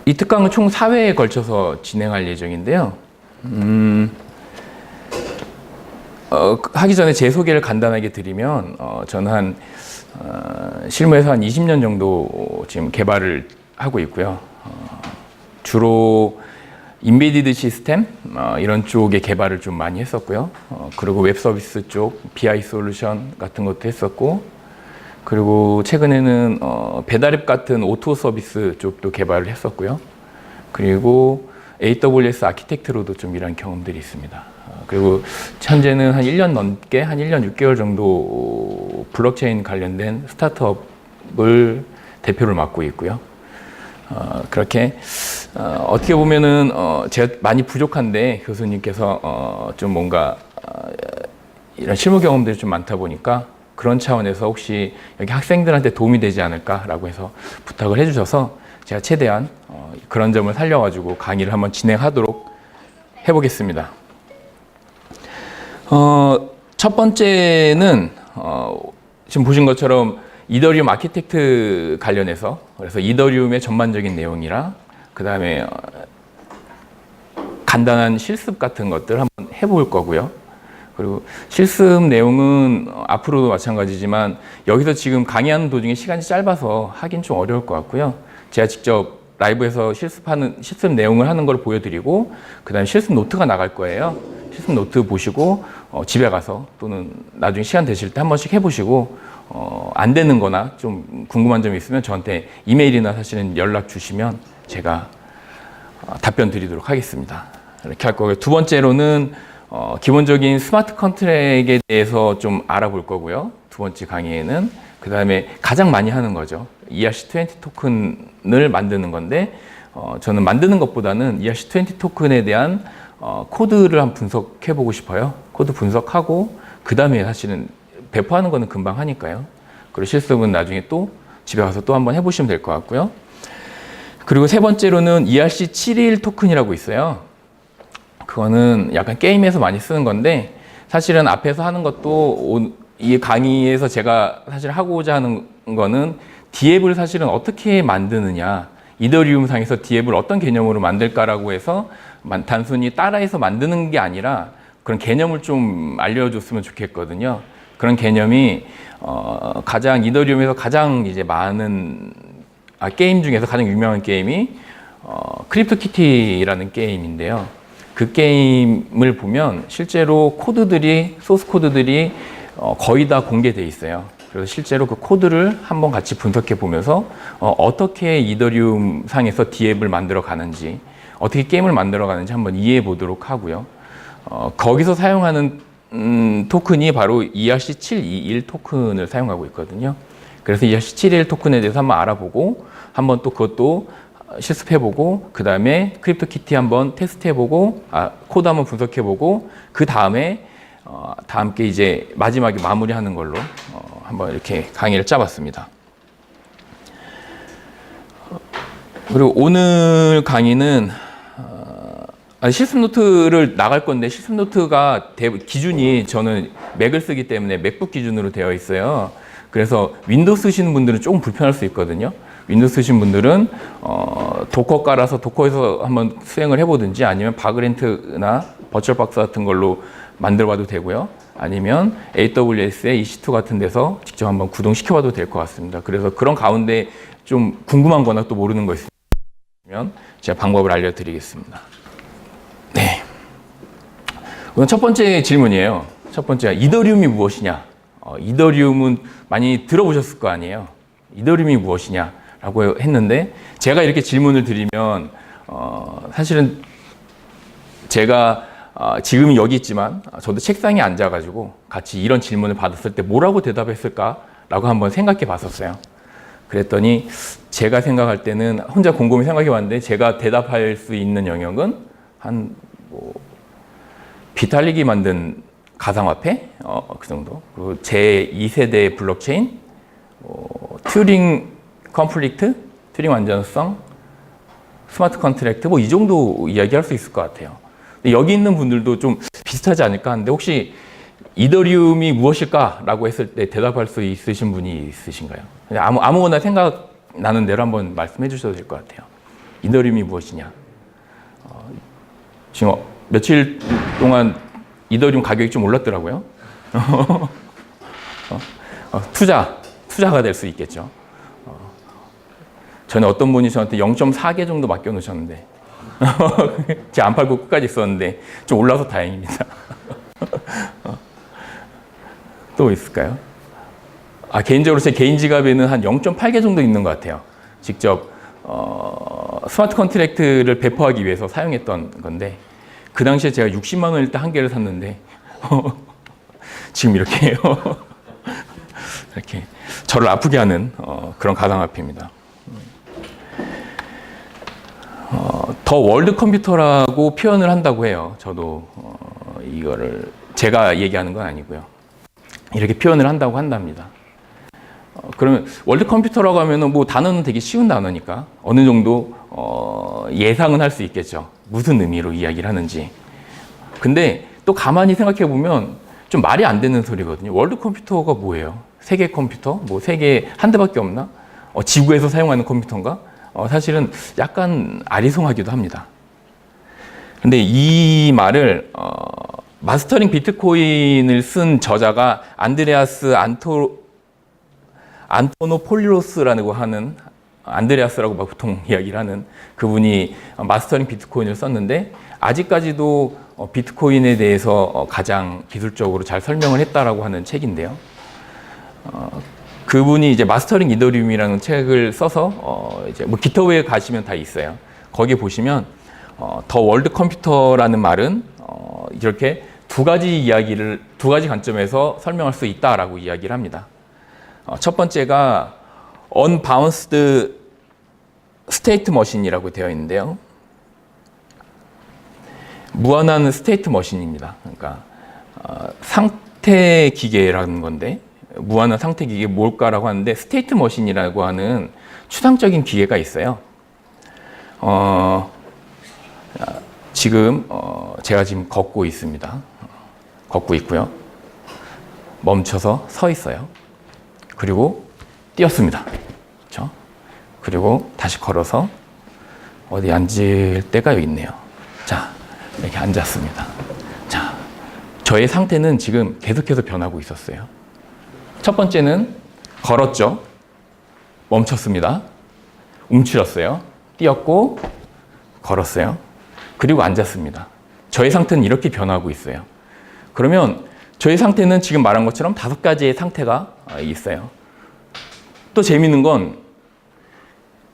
이 특강은 총 4회에 걸쳐서 진행할 예정인데요. 하기 전에 제 소개를 간단하게 드리면, 저는 실무에서 한 20년 정도 지금 개발을 하고 있고요. 주로 인베디드 시스템 이런 쪽의 개발을 좀 많이 했었고요. 그리고 웹 서비스 쪽 BI 솔루션 같은 것도 했었고, 그리고 최근에는 배달앱 같은 오토 서비스 쪽도 개발을 했었고요. 그리고 AWS 아키텍트로도 좀 일한 경험들이 있습니다. 그리고 현재는 한 1년 넘게, 한 1년 6개월 정도 블록체인 관련된 스타트업을 대표를 맡고 있고요. 그렇게 어떻게 보면은 제가 많이 부족한데 교수님께서 좀 뭔가 이런 실무 경험들이 좀 많다 보니까 그런 차원에서 혹시 여기 학생들한테 도움이 되지 않을까라고 해서 부탁을 해주셔서 제가 최대한 그런 점을 살려가지고 강의를 한번 진행하도록 해보겠습니다. 첫 번째는 지금 보신 것처럼 이더리움 아키텍트 관련해서, 그래서 이더리움의 전반적인 내용이랑 그 다음에 간단한 실습 같은 것들 한번 해볼 거고요. 그리고 실습 내용은 앞으로도 마찬가지지만 여기서 지금 강의하는 도중에 시간이 짧아서 하긴 좀 어려울 것 같고요. 제가 직접 라이브에서 실습 내용을 하는 걸 보여드리고 그 다음에 실습 노트가 나갈 거예요. 실습 노트 보시고 집에 가서 또는 나중에 시간 되실 때 한 번씩 해보시고 안 되는 거나 좀 궁금한 점이 있으면 저한테 이메일이나 사실은 연락 주시면 제가 답변 드리도록 하겠습니다. 이렇게 할 거고요. 두 번째로는 기본적인 스마트 컨트랙에 대해서 좀 알아볼 거고요. 두 번째 강의에는. 그 다음에 가장 많이 하는 거죠. ERC20 토큰을 만드는 건데 저는 만드는 것보다는 ERC20 토큰에 대한 코드를 한번 분석해 보고 싶어요. 코드 분석하고 그 다음에 사실은 배포하는 거는 금방 하니까요. 그리고 실습은 나중에 또 집에 가서 또 한번 해보시면 될 것 같고요. 그리고 세 번째로는 ERC721 토큰이라고 있어요. 그거는 약간 게임에서 많이 쓰는 건데 사실은 앞에서 하는 것도 이 강의에서 제가 사실 하고자 하는 거는 D앱을 사실은 어떻게 만드느냐, 이더리움 상에서 D앱을 어떤 개념으로 만들까라고 해서 단순히 따라해서 만드는 게 아니라 그런 개념을 좀 알려줬으면 좋겠거든요. 그런 개념이 가장 이더리움에서 가장 이제 많은 게임 중에서 가장 유명한 게임이 크립토키티라는 게임인데요. 그 게임을 보면 실제로 코드들이 소스 코드들이 거의 다 공개돼 있어요. 그래서 실제로 그 코드를 한번 같이 분석해 보면서 어떻게 이더리움 상에서 D앱을 만들어 가는지, 어떻게 게임을 만들어 가는지 한번 이해해 보도록 하고요. 거기서 사용하는 토큰이 바로 ERC721 토큰을 사용하고 있거든요. 그래서 ERC721 토큰에 대해서 한번 알아보고 한번 또 그것도 실습해보고 그 다음에 크립토키티 한번 테스트해보고 코드 한번 분석해보고 그 다음에 다 함께 이제 마지막에 마무리하는 걸로 한번 이렇게 강의를 짜봤습니다. 그리고 오늘 강의는 실습 노트를 나갈 건데 실습 노트가 기준이 저는 맥을 쓰기 때문에 맥북 기준으로 되어 있어요. 그래서 윈도우 쓰시는 분들은 조금 불편할 수 있거든요. 윈도우 쓰신 분들은 도커 깔아서 도커에서 한번 수행을 해보든지 아니면 바그렌트나 버추얼박스 같은 걸로 만들어봐도 되고요. 아니면 AWS의 EC2 같은 데서 직접 한번 구동시켜봐도 될 것 같습니다. 그래서 그런 가운데 좀 궁금한 거나 또 모르는 거 있으면 제가 방법을 알려드리겠습니다. 네. 오늘 첫 번째 질문이에요. 첫 번째가 이더리움이 무엇이냐? 이더리움은 많이 들어보셨을 거 아니에요. 이더리움이 무엇이냐라고 했는데 제가 이렇게 질문을 드리면 사실은 제가 지금 여기 있지만 저도 책상에 앉아가지고 같이 이런 질문을 받았을 때 뭐라고 대답했을까라고 한번 생각해 봤었어요. 그랬더니 제가 생각할 때는 혼자 곰곰이 생각해 봤는데 제가 대답할 수 있는 영역은 한 비탈릭이 만든 가상화폐 그 정도, 그리고 제2세대 블록체인, 튜링 컴플리트, 튜링 완전성, 스마트 컨트랙트 뭐 이 정도 이야기할 수 있을 것 같아요. 근데 여기 있는 분들도 좀 비슷하지 않을까 하는데 혹시 이더리움이 무엇일까라고 했을 때 대답할 수 있으신 분이 있으신가요? 아무거나 생각나는 대로 한번 말씀해 주셔도 될 것 같아요. 이더리움이 무엇이냐. 지금 며칠 동안 이더리움 가격이 좀 올랐더라고요. 투자가 될 수 있겠죠. 전에 어떤 분이 저한테 0.4개 정도 맡겨놓으셨는데 제가 안 팔고 끝까지 있었는데 좀 올라서 다행입니다. 또 있을까요? 개인적으로 제 개인 지갑에는 한 0.8개 정도 있는 것 같아요. 직접 스마트 컨트랙트를 배포하기 위해서 사용했던 건데 그 당시에 제가 60만 원일 때 한 개를 샀는데 지금 이렇게 이렇게 저를 아프게 하는 그런 가상화폐입니다. 더 월드 컴퓨터라고 표현을 한다고 해요. 저도 이거를 제가 얘기하는 건 아니고요. 이렇게 표현을 한다고 한답니다. 그러면 월드 컴퓨터라고 하면은 뭐 단어는 되게 쉬운 단어니까 어느 정도 예상은 할 수 있겠죠. 무슨 의미로 이야기를 하는지. 근데 또 가만히 생각해 보면 좀 말이 안 되는 소리거든요. 월드 컴퓨터가 뭐예요? 세계 컴퓨터? 뭐 세계 한 대밖에 없나? 지구에서 사용하는 컴퓨터인가? 사실은 약간 아리송하기도 합니다. 근데 이 말을 마스터링 비트코인을 쓴 저자가 안드레아스 안토노폴리로스라고 하는 안드레아스라고 보통 이야기를 하는 그분이 마스터링 비트코인을 썼는데 아직까지도 비트코인에 대해서 가장 기술적으로 잘 설명을 했다라고 하는 책인데요. 그분이 이제 마스터링 이더리움이라는 책을 써서 이제 뭐 기터브에 가시면 다 있어요. 거기 보시면 더 월드 컴퓨터라는 말은 이렇게 두 가지 관점에서 설명할 수 있다라고 이야기를 합니다. 첫 번째가 unbounced state machine이라고 되어 있는데요. 무한한 스테이트 머신입니다. 그러니까 상태 기계라는 건데 무한한 상태 기계 뭘까라고 하는데 스테이트 머신이라고 하는 추상적인 기계가 있어요. 지금 제가 지금 걷고 있습니다. 걷고 있고요. 멈춰서 서 있어요. 그리고 뛰었습니다. 그렇죠? 그리고 다시 걸어서 어디 앉을 데가 여기 있네요. 자, 이렇게 앉았습니다. 자, 저의 상태는 지금 계속해서 변하고 있었어요. 첫 번째는 걸었죠. 멈췄습니다. 움츠렸어요. 뛰었고 걸었어요. 그리고 앉았습니다. 저의 상태는 이렇게 변하고 있어요. 그러면 저의 상태는 지금 말한 것처럼 5가지의 상태가 있어요. 또 재미있는 건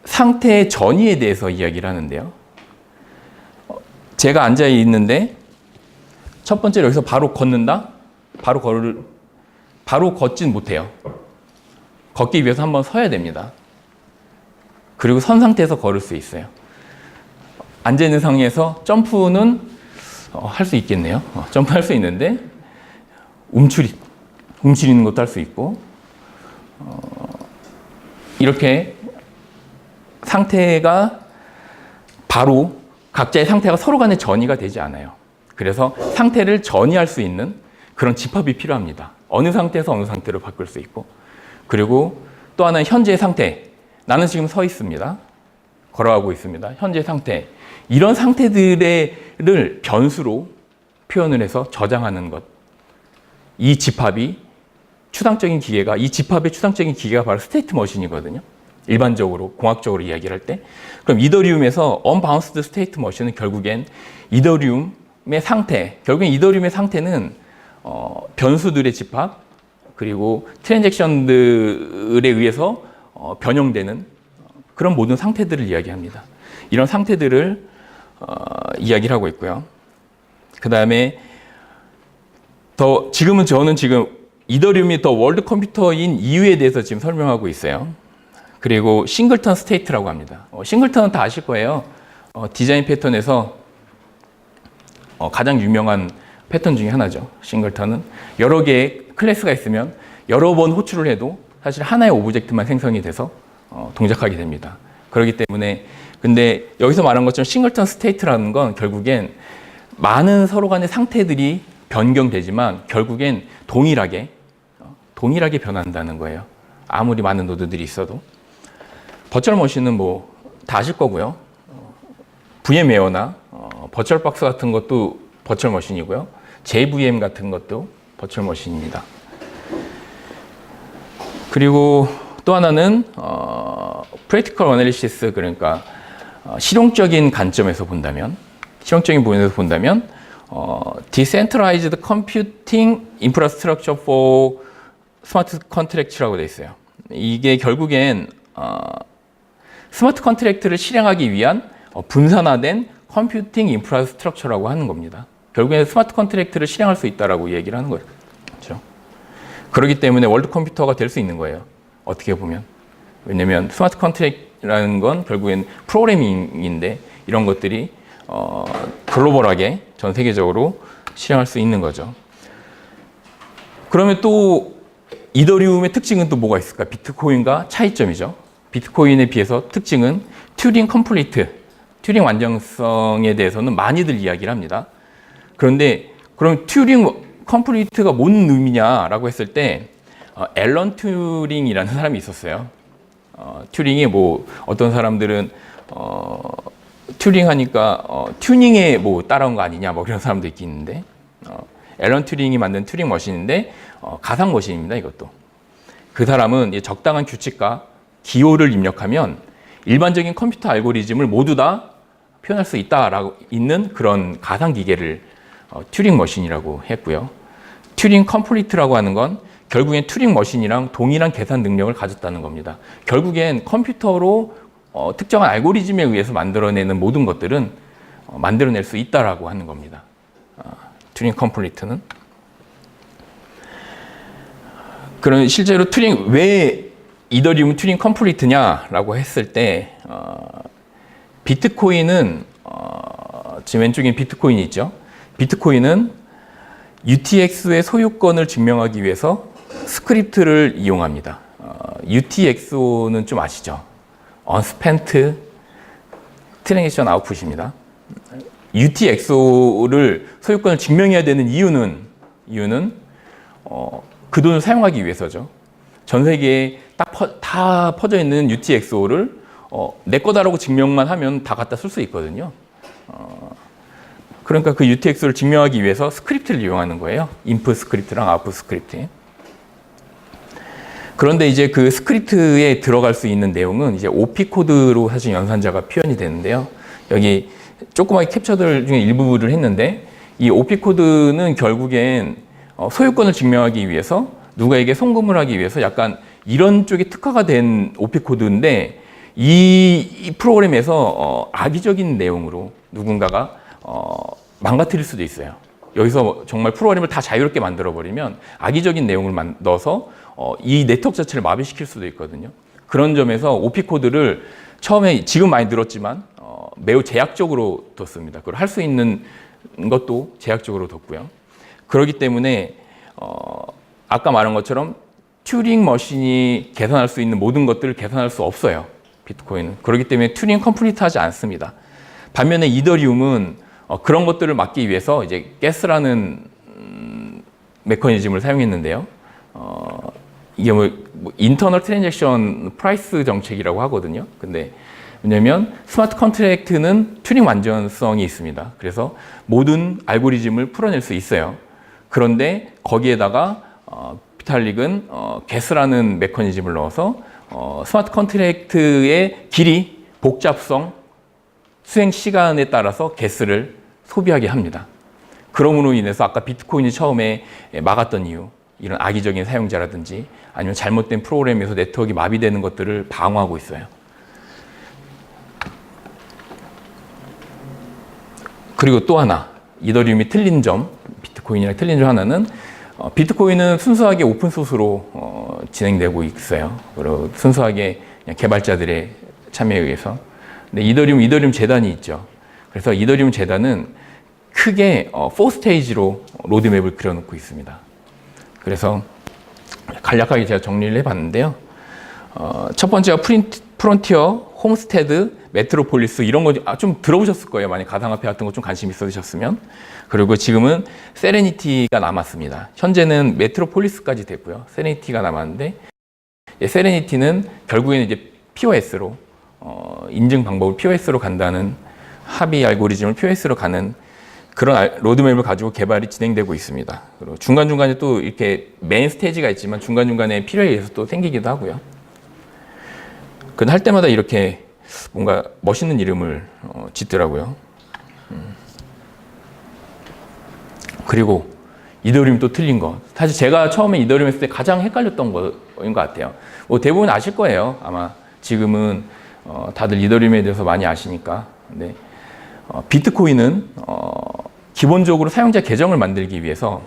상태의 전이에 대해서 이야기를 하는데요. 제가 앉아 있는데 첫 번째로 여기서 바로 걷는다? 바로 걷진 못해요. 걷기 위해서 한번 서야 됩니다. 그리고 선 상태에서 걸을 수 있어요. 앉아있는 상태에서 점프는 할 수 있겠네요. 점프할 수 있는데 움츠리는 것도 할 수 있고 이렇게 상태가 바로 각자의 상태가 서로 간에 전이가 되지 않아요. 그래서 상태를 전이할 수 있는 그런 집합이 필요합니다. 어느 상태에서 어느 상태로 바꿀 수 있고 그리고 또 하나는 현재의 상태. 나는 지금 서 있습니다. 걸어가고 있습니다. 현재 상태. 이런 상태들을 변수로 표현을 해서 저장하는 것. 이 집합이 이 집합의 추상적인 기계가 바로 스테이트 머신이거든요. 일반적으로 공학적으로 이야기를 할 때. 그럼 이더리움에서 unbounced state machine은 결국엔 이더리움의 상태는 변수들의 집합 그리고 트랜잭션들에 의해서 변형되는 그런 모든 상태들을 이야기합니다. 이런 상태들을 이야기를 하고 있고요. 그 다음에 저는 지금 이더리움이 더 월드 컴퓨터인 이유에 대해서 지금 설명하고 있어요. 그리고 싱글턴 스테이트라고 합니다. 싱글턴은 다 아실 거예요. 디자인 패턴에서 가장 유명한 패턴 중에 하나죠. 싱글턴은 여러 개의 클래스가 있으면 여러 번 호출을 해도 사실 하나의 오브젝트만 생성이 돼서 동작하게 됩니다. 그렇기 때문에 근데 여기서 말한 것처럼 싱글턴 스테이트라는 건 결국엔 많은 서로 간의 상태들이 변경되지만 결국엔 동일하게 변한다는 거예요. 아무리 많은 노드들이 있어도. 버추얼 머신은 뭐 다 아실 거고요. VM웨어나 버추얼박스 같은 것도 버추얼 머신이고요. JVM 같은 것도 버추얼 머신입니다. 그리고 또 하나는 Practical Analysis, 그러니까 실용적인 관점에서 본다면, Decentralized Computing Infrastructure for Smart Contract라고 되어 있어요. 이게 결국엔 스마트 컨트랙트를 실행하기 위한 분산화된 컴퓨팅 인프라스트럭처라고 하는 겁니다. 결국엔 스마트 컨트랙트를 실행할 수 있다라고 얘기를 하는 거예요. 그렇죠? 그렇기 때문에 월드 컴퓨터가 될 수 있는 거예요. 어떻게 보면. 왜냐면 스마트 컨트랙트라는 건 결국엔 프로그래밍인데 이런 것들이 글로벌하게 전 세계적으로 실행할 수 있는 거죠. 그러면 또 이더리움의 특징은 또 뭐가 있을까? 비트코인과 차이점이죠. 비트코인에 비해서 특징은 튜링 컴플리트, 튜링 완전성에 대해서는 많이들 이야기를 합니다. 그런데 그럼 튜링 컴플리트가 뭔 의미냐라고 했을 때 앨런 튜링이라는 사람이 있었어요. 튜링이 뭐 어떤 사람들은 튜링하니까 튜닝에 뭐 따라온 거 아니냐 뭐 그런 사람도 있겠는데 앨런 튜링이 만든 튜링 머신인데 가상 머신입니다. 이것도. 그 사람은 적당한 규칙과 기호를 입력하면 일반적인 컴퓨터 알고리즘을 모두 다 표현할 수 있다라고 있는 그런 가상 기계를 튜링 머신이라고 했고요. 튜링 컴플리트라고 하는 건 결국엔 튜링 머신이랑 동일한 계산 능력을 가졌다는 겁니다. 결국엔 컴퓨터로 특정한 알고리즘에 의해서 만들어내는 모든 것들은 만들어낼 수 있다라고 하는 겁니다. 튜링 컴플리트는. 그럼 실제로 왜 이더리움 튜링 컴플리트냐라고 했을 때 비트코인은 지금 왼쪽에 비트코인이 있죠. 비트코인은 UTXO의 소유권을 증명하기 위해서 스크립트를 이용합니다. UTXO는 좀 아시죠? Unspent Transaction Output입니다. UTXO를 소유권을 증명해야 되는 이유는 그 돈을 사용하기 위해서죠. 전 세계에 다 퍼져 있는 UTXO를 내 거다라고 증명만 하면 다 갖다 쓸 수 있거든요. 그러니까 그 UTXO를 증명하기 위해서 스크립트를 이용하는 거예요. 인풋 스크립트랑 아웃풋 스크립트. 그런데 이제 그 스크립트에 들어갈 수 있는 내용은 이제 OP 코드로 사실 연산자가 표현이 되는데요. 여기 조그맣게 캡처들 중에 일부를 했는데 이 OP 코드는 결국엔 소유권을 증명하기 위해서 누구에게 송금을 하기 위해서 약간 이런 쪽에 특화가 된 OP 코드인데 이 프로그램에서 악의적인 내용으로 누군가가 망가뜨릴 수도 있어요. 여기서 정말 프로그램을 다 자유롭게 만들어버리면 악의적인 내용을 넣어서 이 네트워크 자체를 마비시킬 수도 있거든요. 그런 점에서 OP 코드를 처음에 지금 많이 늘었지만 매우 제약적으로 뒀습니다. 그걸 할 수 있는 것도 제약적으로 뒀고요. 그렇기 때문에 아까 말한 것처럼 튜링 머신이 계산할 수 있는 모든 것들을 계산할 수 없어요. 비트코인은. 그렇기 때문에 튜링 컴플리트하지 않습니다. 반면에 이더리움은 그런 것들을 막기 위해서 이제 가스라는 메커니즘을 사용했는데요. 이게 뭐 인터널 트랜잭션 프라이스 정책이라고 하거든요. 근데 왜냐면 스마트 컨트랙트는 튜닝 완전성이 있습니다. 그래서 모든 알고리즘을 풀어낼 수 있어요. 그런데 거기에다가 비탈릭은 가스라는 메커니즘을 넣어서 스마트 컨트랙트의 길이, 복잡성, 수행 시간에 따라서 가스를 소비하게 합니다. 그럼으로 인해서 아까 비트코인이 처음에 막았던 이유, 이런 악의적인 사용자라든지 아니면 잘못된 프로그램에서 네트워크가 마비되는 것들을 방어하고 있어요. 그리고 또 하나, 이더리움이 틀린 점, 비트코인이랑 틀린 점 하나는 비트코인은 순수하게 오픈소스로 진행되고 있어요. 그리고 순수하게 그냥 개발자들의 참여에 의해서. 근데 이더리움 재단이 있죠. 그래서 이더리움 재단은 크게 4스테이지로 로드맵을 그려놓고 있습니다. 그래서 간략하게 제가 정리를 해봤는데요. 첫 번째가 프론티어, 홈스테드, 메트로폴리스 이런 거 좀 들어보셨을 거예요. 만약 가상화폐 같은 거 좀 관심 있으셨으면. 그리고 지금은 세레니티가 남았습니다. 현재는 메트로폴리스까지 됐고요. 세레니티가 남았는데 세레니티는 결국에는 이제 POS로 인증 방법을 POS로 간다는 합의 알고리즘을 POS로 가는 그런 로드맵을 가지고 개발이 진행되고 있습니다. 그리고 중간중간에 또 이렇게 메인 스테이지가 있지만 중간중간에 필요에 의해서 또 생기기도 하고요. 그건 할 때마다 이렇게 뭔가 멋있는 이름을 짓더라고요. 그리고 이더리움 또 틀린 거. 사실 제가 처음에 이더리움 했을 때 가장 헷갈렸던 거인 것 같아요. 뭐 대부분 아실 거예요. 아마 지금은 다들 이더리움에 대해서 많이 아시니까. 근데 비트코인은 기본적으로 사용자 계정을 만들기 위해서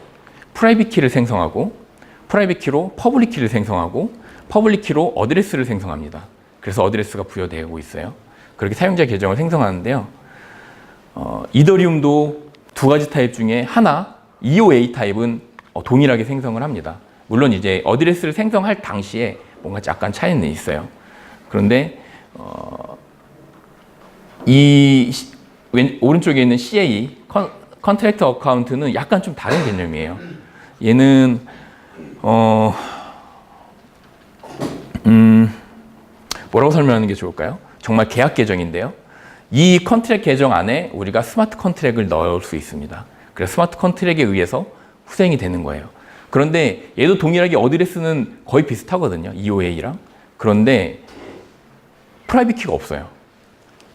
프라이빗 키를 생성하고 프라이빗 키로 퍼블릭 키를 생성하고 퍼블릭 키로 어드레스를 생성합니다. 그래서 어드레스가 부여되고 있어요. 그렇게 사용자 계정을 생성하는데요. 이더리움도 두 가지 타입 중에 하나, EOA 타입은 동일하게 생성을 합니다. 물론 이제 어드레스를 생성할 당시에 뭔가 약간 차이는 있어요. 그런데 오른쪽에 있는 CA, 컨트랙터 어카운트는 약간 좀 다른 개념이에요. 얘는 뭐라고 설명하는 게 좋을까요? 정말 계약 계정인데요. 이 컨트랙 계정 안에 우리가 스마트 컨트랙을 넣을 수 있습니다. 그래서 스마트 컨트랙에 의해서 후생이 되는 거예요. 그런데 얘도 동일하게 어드레스는 거의 비슷하거든요. EOA랑. 그런데 프라이빗 키가 없어요.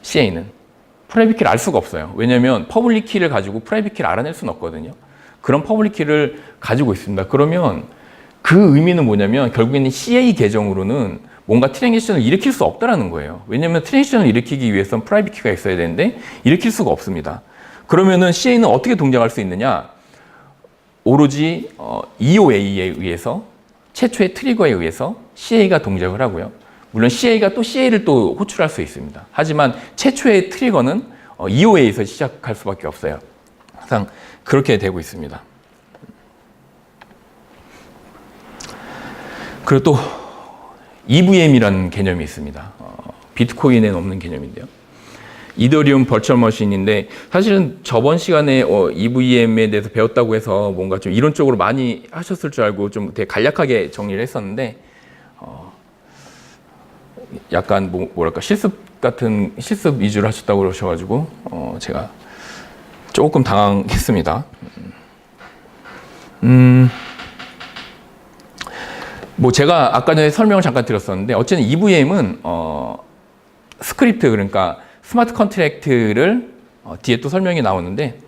CA는. 프라이빗 키를 알 수가 없어요. 왜냐하면 퍼블릭 키를 가지고 프라이빗 키를 알아낼 수는 없거든요. 그런 퍼블릭 키를 가지고 있습니다. 그러면 그 의미는 뭐냐면 결국에는 CA 계정으로는 뭔가 트랜지션을 일으킬 수 없다라는 거예요. 왜냐하면 트랜지션을 일으키기 위해서는 프라이빗 키가 있어야 되는데 일으킬 수가 없습니다. 그러면은 CA는 어떻게 동작할 수 있느냐? 오로지 EOA에 의해서 최초의 트리거에 의해서 CA가 동작을 하고요. 물론 CA가 또 CA를 또 호출할 수 있습니다. 하지만 최초의 트리거는 EOA에서 시작할 수밖에 없어요. 항상 그렇게 되고 있습니다. 그리고 또 EVM이라는 개념이 있습니다. 비트코인에는 없는 개념인데요. 이더리움 버추얼 머신인데 사실은 저번 시간에 EVM에 대해서 배웠다고 해서 뭔가 좀 이론적으로 많이 하셨을 줄 알고 좀 되게 간략하게 정리를 했었는데 약간 뭐랄까 실습 위주로 하셨다고 그러셔가지고 제가 조금 당황했습니다. 뭐 제가 아까 전에 설명을 잠깐 드렸었는데 어쨌든 EVM은 스크립트 그러니까 스마트 컨트랙트를 뒤에 또 설명이 나오는데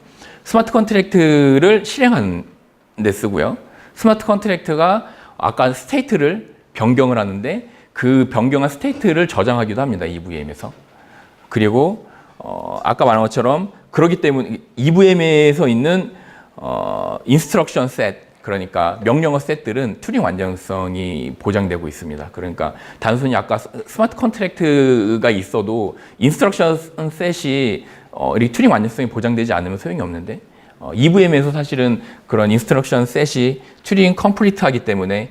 스마트 컨트랙트를 실행하는 데 쓰고요. 스마트 컨트랙트가 아까 스테이트를 변경을 하는데 그 변경한 스테이트를 저장하기도 합니다. EVM에서. 그리고 아까 말한 것처럼 그렇기 때문에 EVM에서 있는 인스트럭션 셋 그러니까 명령어 셋들은 튜링 완전성이 보장되고 있습니다. 그러니까 단순히 아까 스마트 컨트랙트가 있어도 인스트럭션 셋이 이 튜링 완전성이 보장되지 않으면 소용이 없는데 EVM에서 사실은 그런 인스트럭션 셋이 튜링 컴플리트하기 때문에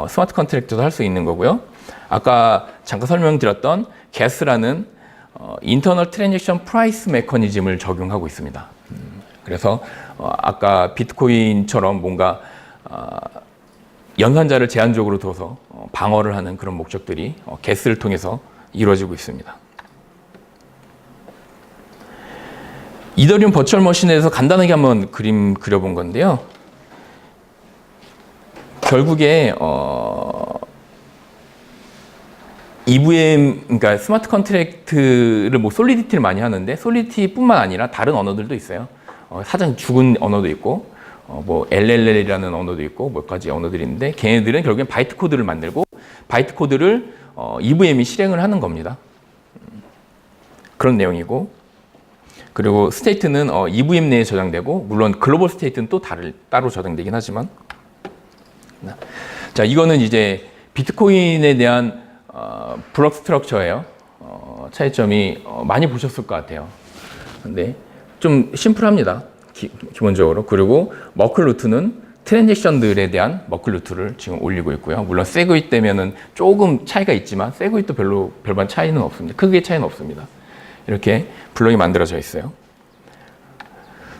스마트 컨트랙트도 할 수 있는 거고요. 아까 잠깐 설명드렸던 GAS라는 인터널 트랜잭션 프라이스 메커니즘을 적용하고 있습니다. 그래서 아까 비트코인처럼 뭔가 연산자를 제한적으로 둬서 방어를 하는 그런 목적들이 GAS를 통해서 이루어지고 있습니다. 이더리움 버추얼 머신에서 간단하게 한번 그림 그려본 건데요. 결국에 EVM, 그러니까 스마트 컨트랙트를 뭐 솔리디티를 많이 하는데 솔리디티뿐만 아니라 다른 언어들도 있어요. 사전 죽은 언어도 있고 뭐 LLL이라는 언어도 있고 몇 가지 언어들이 있는데 걔네들은 결국엔 바이트 코드를 만들고 바이트 코드를 EVM이 실행을 하는 겁니다. 그런 내용이고 그리고 스테이트는 EVM 내에 저장되고 물론 글로벌 스테이트는 또 따로 저장되긴 하지만 자 이거는 이제 비트코인에 대한 블록 스트럭처예요. 차이점이 많이 보셨을 것 같아요. 근데 좀 심플합니다. 기본적으로. 그리고 머클 루트는 트랜잭션들에 대한 머클 루트를 지금 올리고 있고요. 물론 세그윗 때면은 조금 차이가 있지만 세그윗도 별반 차이는 없습니다. 크게 차이는 없습니다. 이렇게 블록이 만들어져 있어요.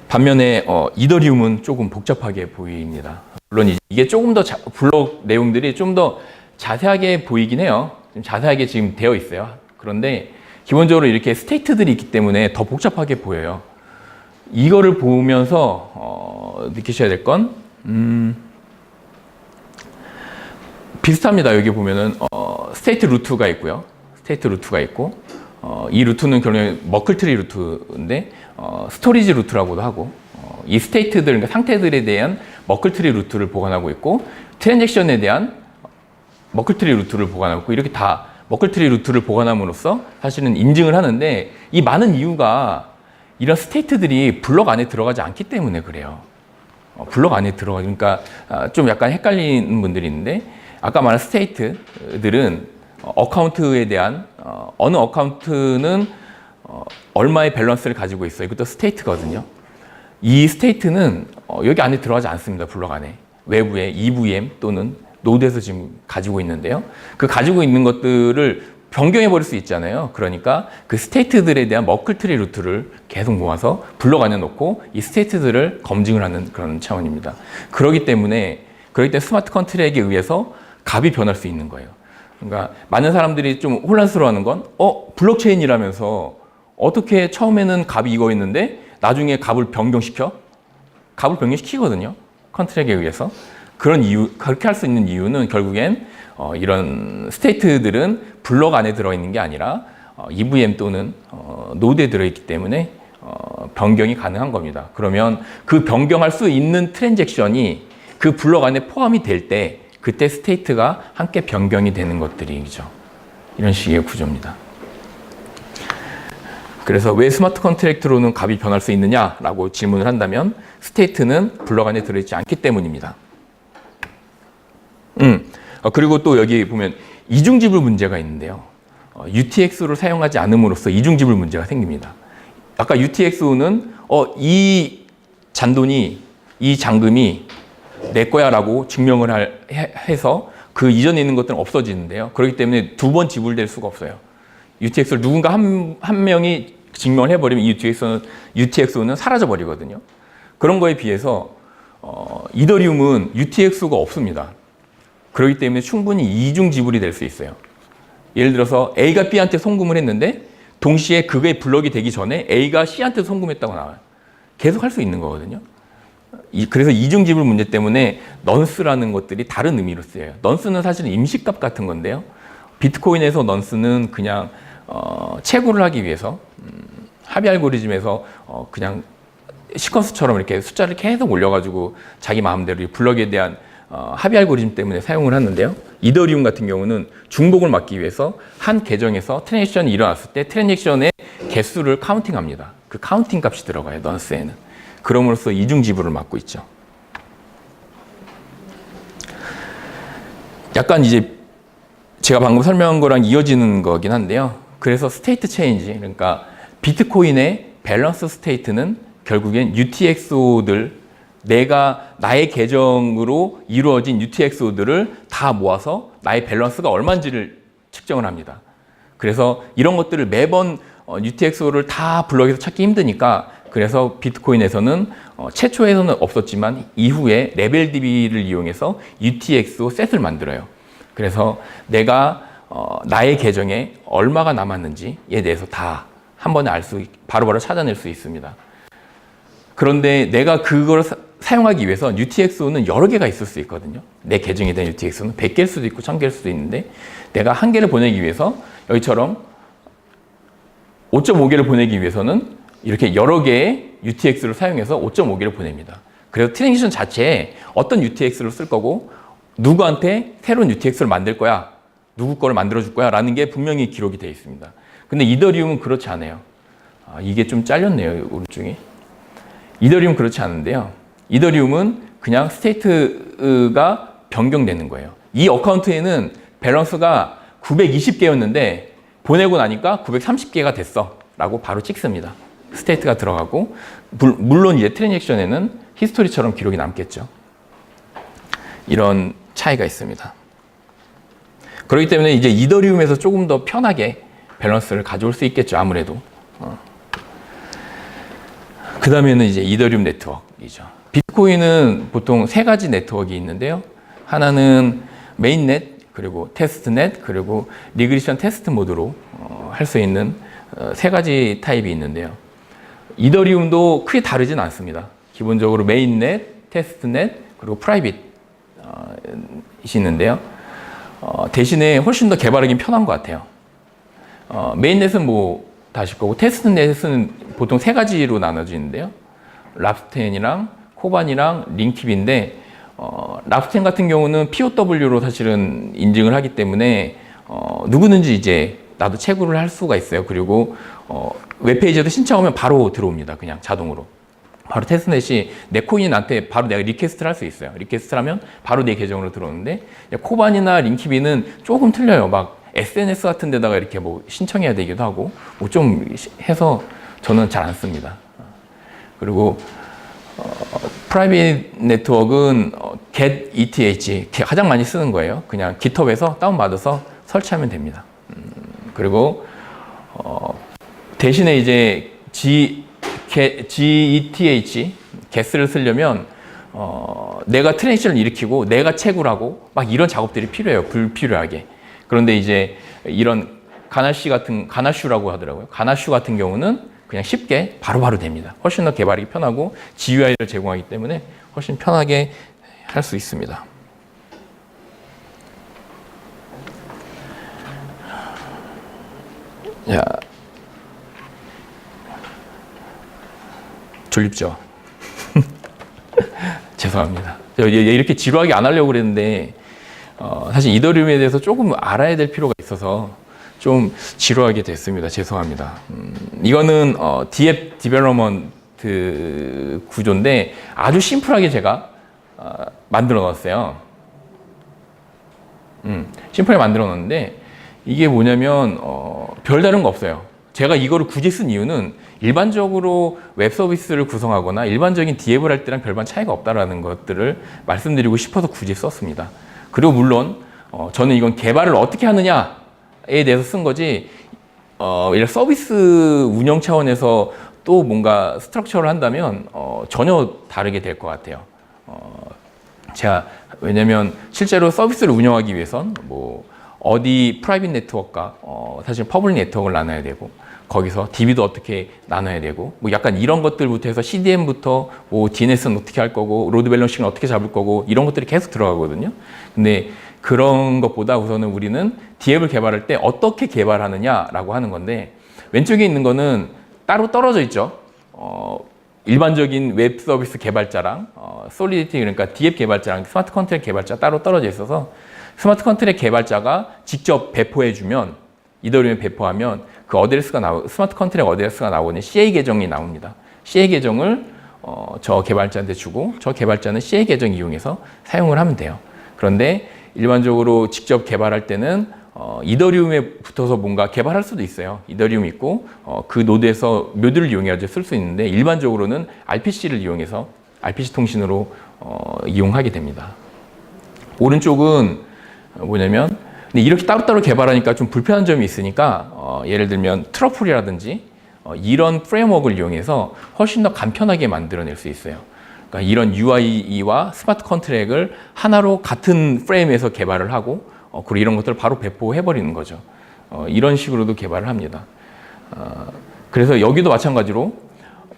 반면에 이더리움은 조금 복잡하게 보입니다. 물론 이게 조금 더 블록 내용들이 좀 더 자세하게 보이긴 해요. 좀 자세하게 지금 되어 있어요. 그런데 기본적으로 이렇게 스테이트들이 있기 때문에 더 복잡하게 보여요. 이거를 보면서 느끼셔야 될 건 비슷합니다. 여기 보면은 스테이트 루트가 있고요. 스테이트 루트가 있고 이 루트는 결국에 머클트리 루트인데 스토리지 루트라고도 하고 이 스테이트들, 그러니까 상태들에 대한 머클트리 루트를 보관하고 있고 트랜잭션에 대한 머클트리 루트를 보관하고 있고 이렇게 다 머클트리 루트를 보관함으로써 사실은 인증을 하는데 이 많은 이유가 이런 스테이트들이 블록 안에 들어가지 않기 때문에 그래요. 블록 안에 그러니까 좀 약간 헷갈리는 분들이 있는데 아까 말한 스테이트들은 어카운트에 대한 어느 어카운트는 얼마의 밸런스를 가지고 있어요. 이것도 스테이트거든요. 이 스테이트는 여기 안에 들어가지 않습니다. 블록 안에. 외부에 EVM 또는 노드에서 지금 가지고 있는데요. 그 가지고 있는 것들을 변경해 버릴 수 있잖아요. 그러니까 그 스테이트들에 대한 머클트리 루트를 계속 모아서 블록 안에 놓고 이 스테이트들을 검증을 하는 그런 차원입니다. 그렇기 때문에 스마트 컨트랙에 의해서 값이 변할 수 있는 거예요. 그러니까 많은 사람들이 좀 혼란스러워하는 건 블록체인이라면서 어떻게 처음에는 값이 이거였는데 나중에 값을 변경시켜? 값을 변경시키거든요. 컨트랙에 의해서. 그렇게 할 수 있는 이유는 결국엔 이런 스테이트들은 블록 안에 들어있는 게 아니라 EVM 또는 노드에 들어있기 때문에 변경이 가능한 겁니다. 그러면 그 변경할 수 있는 트랜잭션이 그 블록 안에 포함이 될 때 그때 스테이트가 함께 변경이 되는 것들이죠. 이런 식의 구조입니다. 그래서 왜 스마트 컨트랙트로는 값이 변할 수 있느냐라고 질문을 한다면 스테이트는 블록 안에 들어있지 않기 때문입니다. 그리고 또 여기 보면 이중지불 문제가 있는데요. UTX를 사용하지 않음으로써 이중지불 문제가 생깁니다. 아까 UTX는 이 잔돈이, 이 잔금이 내 거야라고 증명을 해서 그 이전에 있는 것들은 없어지는데요. 그렇기 때문에 두 번 지불될 수가 없어요. UTX를 누군가 한 명이 증명을 해버리면 이 UTX는 사라져버리거든요. 그런 거에 비해서 이더리움은 UTX가 없습니다. 그렇기 때문에 충분히 이중 지불이 될 수 있어요. 예를 들어서 A가 B한테 송금을 했는데 동시에 그게 블럭이 되기 전에 A가 C한테 송금했다고 나와요. 계속 할 수 있는 거거든요. 그래서 이중 지불 문제 때문에 넌스라는 것들이 다른 의미로 쓰여요. 넌스는 사실은 임시값 같은 건데요. 비트코인에서 넌스는 그냥 채굴을 하기 위해서 합의 알고리즘에서 그냥 시퀀스처럼 이렇게 숫자를 계속 올려가지고 자기 마음대로 이 블럭에 대한 합의 알고리즘 때문에 사용을 하는데요. 이더리움 같은 경우는 중복을 막기 위해서 한 계정에서 트랜잭션이 일어났을 때 트랜잭션의 개수를 카운팅합니다. 그 카운팅 값이 들어가요. 넌스에는. 그럼으로써 이중 지불을 막고 있죠. 약간 이제 제가 방금 설명한 거랑 이어지는 거긴 한데요. 그래서 스테이트 체인지, 그러니까 비트코인의 밸런스 스테이트는 결국엔 UTXO들, 내가 나의 계정으로 이루어진 UTXO들을 다 모아서 나의 밸런스가 얼마인지를 측정을 합니다. 그래서 이런 것들을 매번 UTXO를 다 블록에서 찾기 힘드니까 그래서 비트코인에서는 최초에서는 없었지만 이후에 레벨 DB를 이용해서 UTXO 셋을 만들어요. 그래서 내가 나의 계정에 얼마가 남았는지에 대해서 다 한 번에 바로바로 찾아낼 수 있습니다. 그런데 내가 그걸 사용하기 위해서 UTXO는 여러 개가 있을 수 있거든요. 내 계정에 대한 UTXO는 100개일 수도 있고 1000개일 수도 있는데 내가 한 개를 보내기 위해서 여기처럼 5.5개를 보내기 위해서는 이렇게 여러 개의 UTX를 사용해서 5.5개를 보냅니다. 그래서 트랜잭션 자체에 어떤 UTX를 쓸 거고 누구한테 새로운 UTX를 만들 거야, 누구 거를 만들어줄 거야 라는 게 분명히 기록이 되어 있습니다. 근데 이더리움은 그렇지 않아요. 이게 좀 잘렸네요, 오른쪽이. 이더리움은 그렇지 않은데요. 이더리움은 그냥 스테이트가 변경되는 거예요. 이 어카운트에는 밸런스가 920개였는데 보내고 나니까 930개가 됐어 라고 바로 찍습니다. 스테이트가 들어가고 물론 이제 트랜잭션에는 히스토리처럼 기록이 남겠죠. 이런 차이가 있습니다. 그렇기 때문에 이제 이더리움에서 조금 더 편하게 밸런스를 가져올 수 있겠죠, 아무래도. 그 다음에는 이제 이더리움 네트워크이죠. 비트코인은 보통 세 가지 네트워크가 있는데요. 하나는 메인넷, 그리고 테스트넷, 그리고 리그레션 테스트 모드로 할 수 있는 세 가지 타입이 있는데요. 이더리움도 크게 다르진 않습니다. 기본적으로 메인넷, 테스트넷, 그리고 프라이빗이 있는데요. 대신에 훨씬 더 개발하기 편한 것 같아요. 메인넷은 뭐 다 아실 거고, 테스트넷은 보통 세 가지로 나눠지는데요. 랍스텐이랑 코반이랑 링킵인데, 랍스텐 같은 경우는 POW로 사실은 인증을 하기 때문에 누구든지 이제 나도 채굴을 할 수가 있어요. 그리고 웹페이지에도 신청하면 바로 들어옵니다. 그냥 자동으로. 바로 테스트넷이 내 코인이 나한테 바로 내가 리퀘스트를 할 수 있어요. 리퀘스트를 하면 바로 내 계정으로 들어오는데, 코반이나 링킵이는 조금 틀려요. 막 SNS 같은 데다가 이렇게 뭐 신청해야 되기도 하고 뭐 좀 해서 저는 잘 안 씁니다. 그리고 프라이빗 네트워크는 get ETH 가장 많이 쓰는 거예요. 그냥 GitHub에서 다운받아서 설치하면 됩니다. 그리고 대신에 이제 GETH get를 쓰려면 내가 트랜지션을 일으키고 내가 채굴하고 막 이런 작업들이 필요해요. 불필요하게. 그런데 이제 이런 가나슈라고 하더라고요. 가나슈 같은 경우는 그냥 쉽게 바로바로 됩니다. 훨씬 더 개발하기 편하고 GUI를 제공하기 때문에 훨씬 편하게 할 수 있습니다. 야, 졸립죠? 죄송합니다. 이렇게 지루하게 안 하려고 그랬는데 사실 이더리움에 대해서 조금 알아야 될 필요가 있어서 좀 지루하게 됐습니다. 죄송합니다. 이거는 DApp 디벨로먼트 구조인데 아주 심플하게 제가 만들어 놨어요. 심플하게 만들어 놨는데 이게 뭐냐면 별다른 거 없어요. 제가 이거를 굳이 쓴 이유는 일반적으로 웹 서비스를 구성하거나 일반적인 DApp을 할 때랑 별반 차이가 없다라는 것들을 말씀드리고 싶어서 굳이 썼습니다. 그리고 물론 저는 이건 개발을 어떻게 하느냐에 대해서 쓴 거지 이런 서비스 운영 차원에서 또 뭔가 스트럭처를 한다면 전혀 다르게 될 것 같아요. 제가 왜냐면 실제로 서비스를 운영하기 위해선 뭐 어디 프라이빗 네트워크가 사실 퍼블릭 네트워크를 나눠야 되고 거기서 DB도 어떻게 나눠야 되고 뭐 약간 이런 것들부터 해서 CDN부터 뭐 DNS는 어떻게 할 거고 로드 밸런싱은 어떻게 잡을 거고 이런 것들이 계속 들어가거든요. 근데 그런 것보다 우선은 우리는 DApp을 개발할 때 어떻게 개발하느냐라고 하는 건데 왼쪽에 있는 거는 따로 떨어져 있죠. 일반적인 웹 서비스 개발자랑 솔리디티 그러니까 DApp 개발자랑 스마트 컨트랙 개발자 따로 떨어져 있어서 스마트 컨트랙 개발자가 직접 배포해주면 이더리움에 배포하면 그 어드레스가 스마트 컨트랙 어드레스가 나오는 CA 계정이 나옵니다. CA 계정을 저 개발자한테 주고 저 개발자는 CA 계정 이용해서 사용을 하면 돼요. 그런데 일반적으로 직접 개발할 때는 이더리움에 붙어서 뭔가 개발할 수도 있어요. 이더리움 있고 그 노드에서 묘드를 이용해서 쓸 수 있는데 일반적으로는 RPC를 이용해서 RPC 통신으로 이용하게 됩니다. 오른쪽은 뭐냐면 근데 이렇게 따로따로 개발하니까 좀 불편한 점이 있으니까 예를 들면 트러플이라든지 이런 프레임워크를 이용해서 훨씬 더 간편하게 만들어낼 수 있어요. 그러니까 이런 UI와 스마트 컨트랙을 하나로 같은 프레임에서 개발을 하고 그리고 이런 것들을 바로 배포해버리는 거죠. 이런 식으로도 개발을 합니다. 그래서 여기도 마찬가지로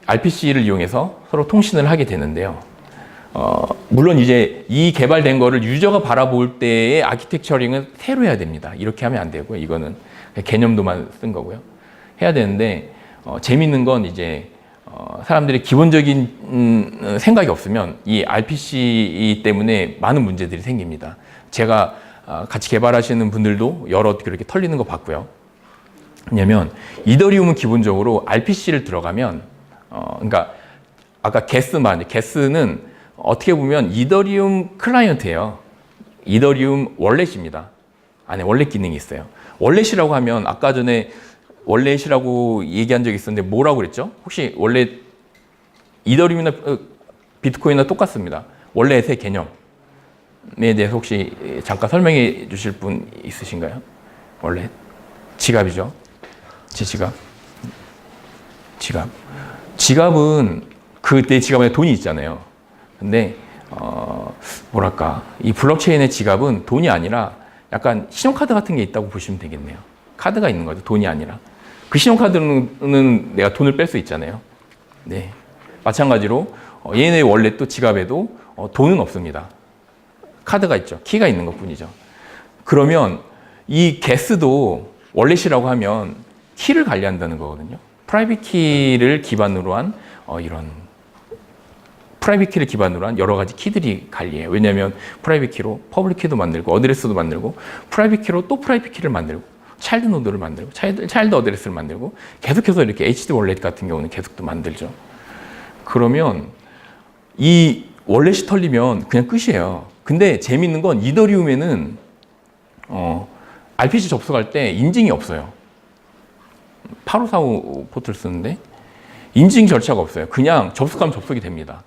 RPC를 이용해서 서로 통신을 하게 되는데요. 물론 이제 이 개발된 거를 유저가 바라볼 때의 아키텍처링은 새로 해야 됩니다. 이렇게 하면 안 되고요. 이거는 개념도만 쓴 거고요. 해야 되는데 재밌는 건 이제 사람들이 기본적인 생각이 없으면 이 RPC 때문에 많은 문제들이 생깁니다. 제가 같이 개발하시는 분들도 여러 그렇게 털리는 거 봤고요. 왜냐면 이더리움은 기본적으로 RPC를 들어가면 그러니까 아까 게스는 어떻게 보면 이더리움 클라이언트예요. 이더리움 월렛입니다. 안에 월렛 기능이 있어요. 월렛이라고 하면 아까 전에 월렛이라고 얘기한 적이 있었는데 뭐라고 그랬죠? 혹시 월렛 이더리움이나 비트코인이나 똑같습니다. 월렛의 개념에 대해서 혹시 잠깐 설명해 주실 분 있으신가요? 월렛 지갑이죠. 제 지갑. 지갑은 내 지갑에 돈이 있잖아요. 근데 뭐랄까 이 블록체인의 지갑은 돈이 아니라 약간 신용카드 같은 게 있다고 보시면 되겠네요. 카드가 있는 거죠. 돈이 아니라. 그 신용카드는 내가 돈을 뺄 수 있잖아요. 네. 마찬가지로 얘네 원래 또 지갑에도 돈은 없습니다. 카드가 있죠. 키가 있는 것뿐이죠. 그러면 이 게스도 월렛이라고 하면 키를 관리한다는 거거든요. 프라이빗 키를 기반으로 한 이런 프라이빗 키를 기반으로 한 여러 가지 키들이 관리해요. 왜냐하면 프라이빗 키로 퍼블릭 키도 만들고 어드레스도 만들고 프라이빗 키로 또 프라이빗 키를 만들고 차일드 노드를 만들고 차일드 어드레스를 만들고 계속해서 이렇게 HD 월렛 같은 경우는 계속 또 만들죠. 그러면 이 월렛이 털리면 그냥 끝이에요. 근데 재밌는 건 이더리움에는 RPC 접속할 때 인증이 없어요. 8545 포트를 쓰는데 인증 절차가 없어요. 그냥 접속하면 접속이 됩니다.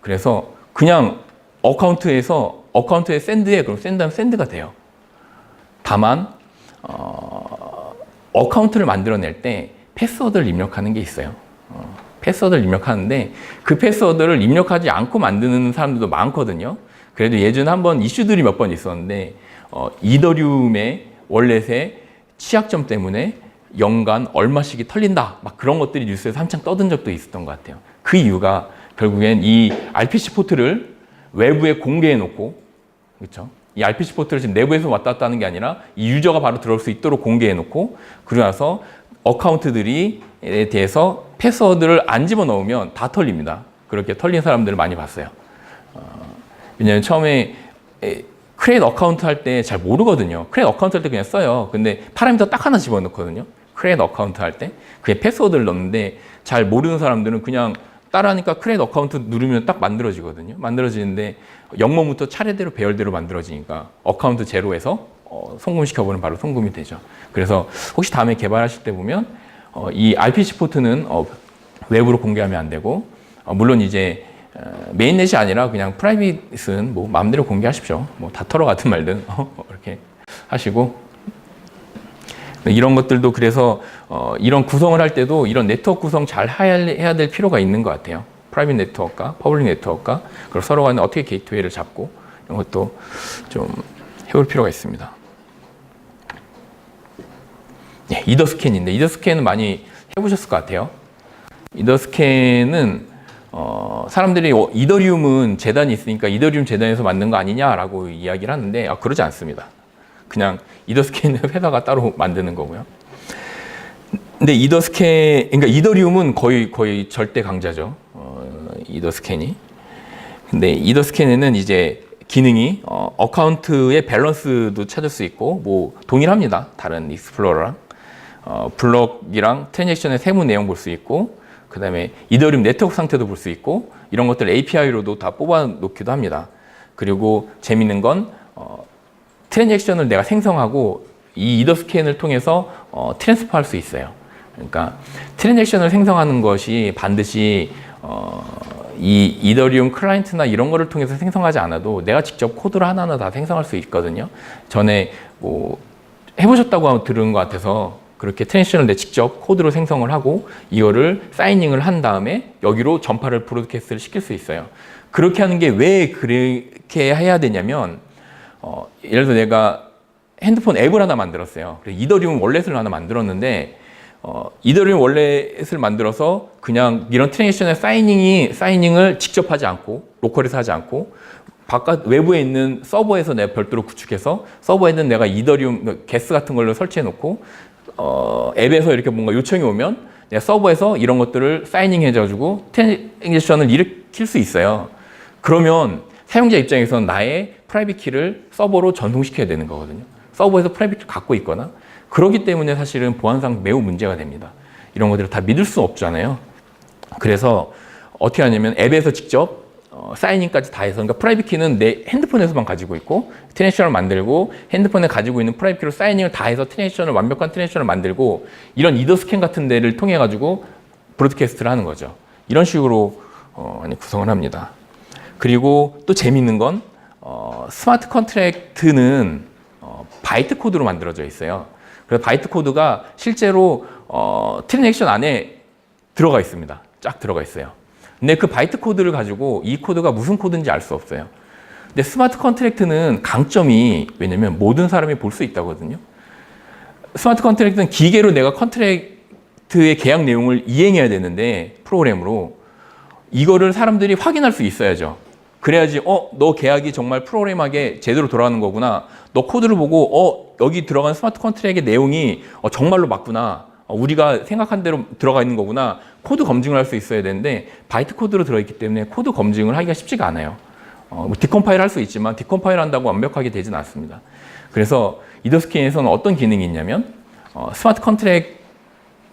그래서 그냥 어카운트에 샌드해. 그럼 샌드하면 샌드가 돼요. 다만 어카운트를 만들어낼 때 패스워드를 입력하는 게 있어요. 패스워드를 입력하는데 그 패스워드를 입력하지 않고 만드는 사람들도 많거든요. 그래도 예전에 한번 이슈들이 몇 번 있었는데 이더리움의 월렛의 취약점 때문에 연간 얼마씩이 털린다. 막 그런 것들이 뉴스에서 한창 떠든 적도 있었던 것 같아요. 그 이유가 결국엔 이 RPC 포트를 외부에 공개해 놓고, 그렇죠? 이 RPC 포트를 지금 내부에서 왔다 갔다 하는 게 아니라 이 유저가 바로 들어올 수 있도록 공개해 놓고, 그러고 나서 어카운트들에 대해서 패스워드를 안 집어넣으면 다 털립니다. 그렇게 털린 사람들을 많이 봤어요. 왜냐하면 처음에 크레딧 어카운트 할 때 잘 모르거든요. 크레딧 어카운트 할 때 그냥 써요. 근데 파라미터 딱 하나 집어넣거든요. 크레딧 어카운트 할 때. 그게 패스워드를 넣는데 잘 모르는 사람들은 그냥 따라하니까 크레딧 어카운트 누르면 딱 만들어지거든요. 만들어지는데 영문부터 차례대로 배열대로 만들어지니까 어카운트 제로에서 송금시켜보면 바로 송금이 되죠. 그래서 혹시 다음에 개발하실 때 보면 이 RPC 포트는 외부로 공개하면 안 되고 물론 이제 메인넷이 아니라 그냥 프라이빗은 뭐 마음대로 공개하십시오. 뭐 다 털어 같은 말든 이렇게 하시고 이런 것들도 그래서 이런 구성을 할 때도 이런 네트워크 구성 잘 해야 될 필요가 있는 것 같아요. 프라이빗 네트워크가 퍼블릭 네트워크가 그리고 서로 간에 어떻게 게이트웨이를 잡고 이런 것도 좀 해볼 필요가 있습니다. 네, 이더스캔인데 이더스캔은 많이 해보셨을 것 같아요. 이더스캔은 사람들이 이더리움은 재단이 있으니까 이더리움 재단에서 만든 거 아니냐라고 이야기를 하는데 그러지 않습니다. 그냥 이더스캔은 회사가 따로 만드는 거고요. 근데 그러니까 이더리움은 거의 절대 강자죠. 이더스캔이. 근데 이더스캔에는 이제 기능이 어카운트의 밸런스도 찾을 수 있고 뭐 동일합니다. 다른 익스플로러랑 블럭이랑 트랜잭션의 세부 내용 볼 수 있고 그 다음에 이더리움 네트워크 상태도 볼 수 있고 이런 것들 API로도 다 뽑아 놓기도 합니다. 그리고 재밌는 건 트랜잭션을 내가 생성하고 이 이더스캔을 통해서 트랜스퍼 할 수 있어요. 그러니까 트랜잭션을 생성하는 것이 반드시 이 이더리움 클라이언트나 이런 거를 통해서 생성하지 않아도 내가 직접 코드를 하나하나 다 생성할 수 있거든요. 전에 뭐 해보셨다고 들은 것 같아서 그렇게 트랜잭션을 내 직접 코드로 생성을 하고 이거를 사이닝을 한 다음에 여기로 전파를 브로드캐스트를 시킬 수 있어요. 그렇게 하는 게 왜 그렇게 해야 되냐면 예를 들어 내가 핸드폰 앱을 하나 만들었어요. 그래서 이더리움 월렛을 하나 만들었는데 이더리움 월렛을 만들어서 그냥 이런 트랜잭션의 사이닝을 직접 하지 않고 로컬에서 하지 않고 바깥 외부에 있는 서버에서 내가 별도로 구축해서 서버에는 내가 이더리움 게스 같은 걸로 설치해 놓고 앱에서 이렇게 뭔가 요청이 오면 내가 서버에서 이런 것들을 사이닝 해가지고 트랜잭션을 일으킬 수 있어요. 그러면 사용자 입장에서는 나의 프라이빗 키를 서버로 전송시켜야 되는 거거든요. 서버에서 프라이빗 키를 갖고 있거나 그렇기 때문에 사실은 보안상 매우 문제가 됩니다. 이런 것들을 다 믿을 수 없잖아요. 그래서 어떻게 하냐면 앱에서 직접 사이닝까지 다 해서 그러니까 프라이빗 키는 내 핸드폰에서만 가지고 있고 트랜잭션을 만들고 핸드폰에 가지고 있는 프라이빗 키로 사이닝을 다 해서 완벽한 트랜잭션을 만들고 이런 이더스캔 같은 데를 통해 가지고 브로드캐스트를 하는 거죠. 이런 식으로 많이 구성을 합니다. 그리고 또 재밌는 건 스마트 컨트랙트는 바이트 코드로 만들어져 있어요. 그래서 바이트 코드가 실제로 트랜잭션 안에 들어가 있습니다. 쫙 들어가 있어요. 근데 그 바이트 코드를 가지고 이 코드가 무슨 코드인지 알 수 없어요. 근데 스마트 컨트랙트는 강점이 왜냐면 모든 사람이 볼 수 있다거든요. 스마트 컨트랙트는 기계로 내가 컨트랙 프로젝트의 계약 내용을 이행해야 되는데 프로그램으로 이거를 사람들이 확인할 수 있어야죠. 그래야지 너 계약이 정말 프로그램하게 제대로 돌아가는 거구나. 너 코드를 보고 여기 들어간 스마트 컨트랙의 내용이 정말로 맞구나. 우리가 생각한 대로 들어가 있는 거구나. 코드 검증을 할 수 있어야 되는데 바이트 코드로 들어있기 때문에 코드 검증을 하기가 쉽지가 않아요. 뭐 디컴파일 할 수 있지만 디컴파일 한다고 완벽하게 되지는 않습니다. 그래서 이더스킨에서는 어떤 기능이 있냐면 스마트 컨트랙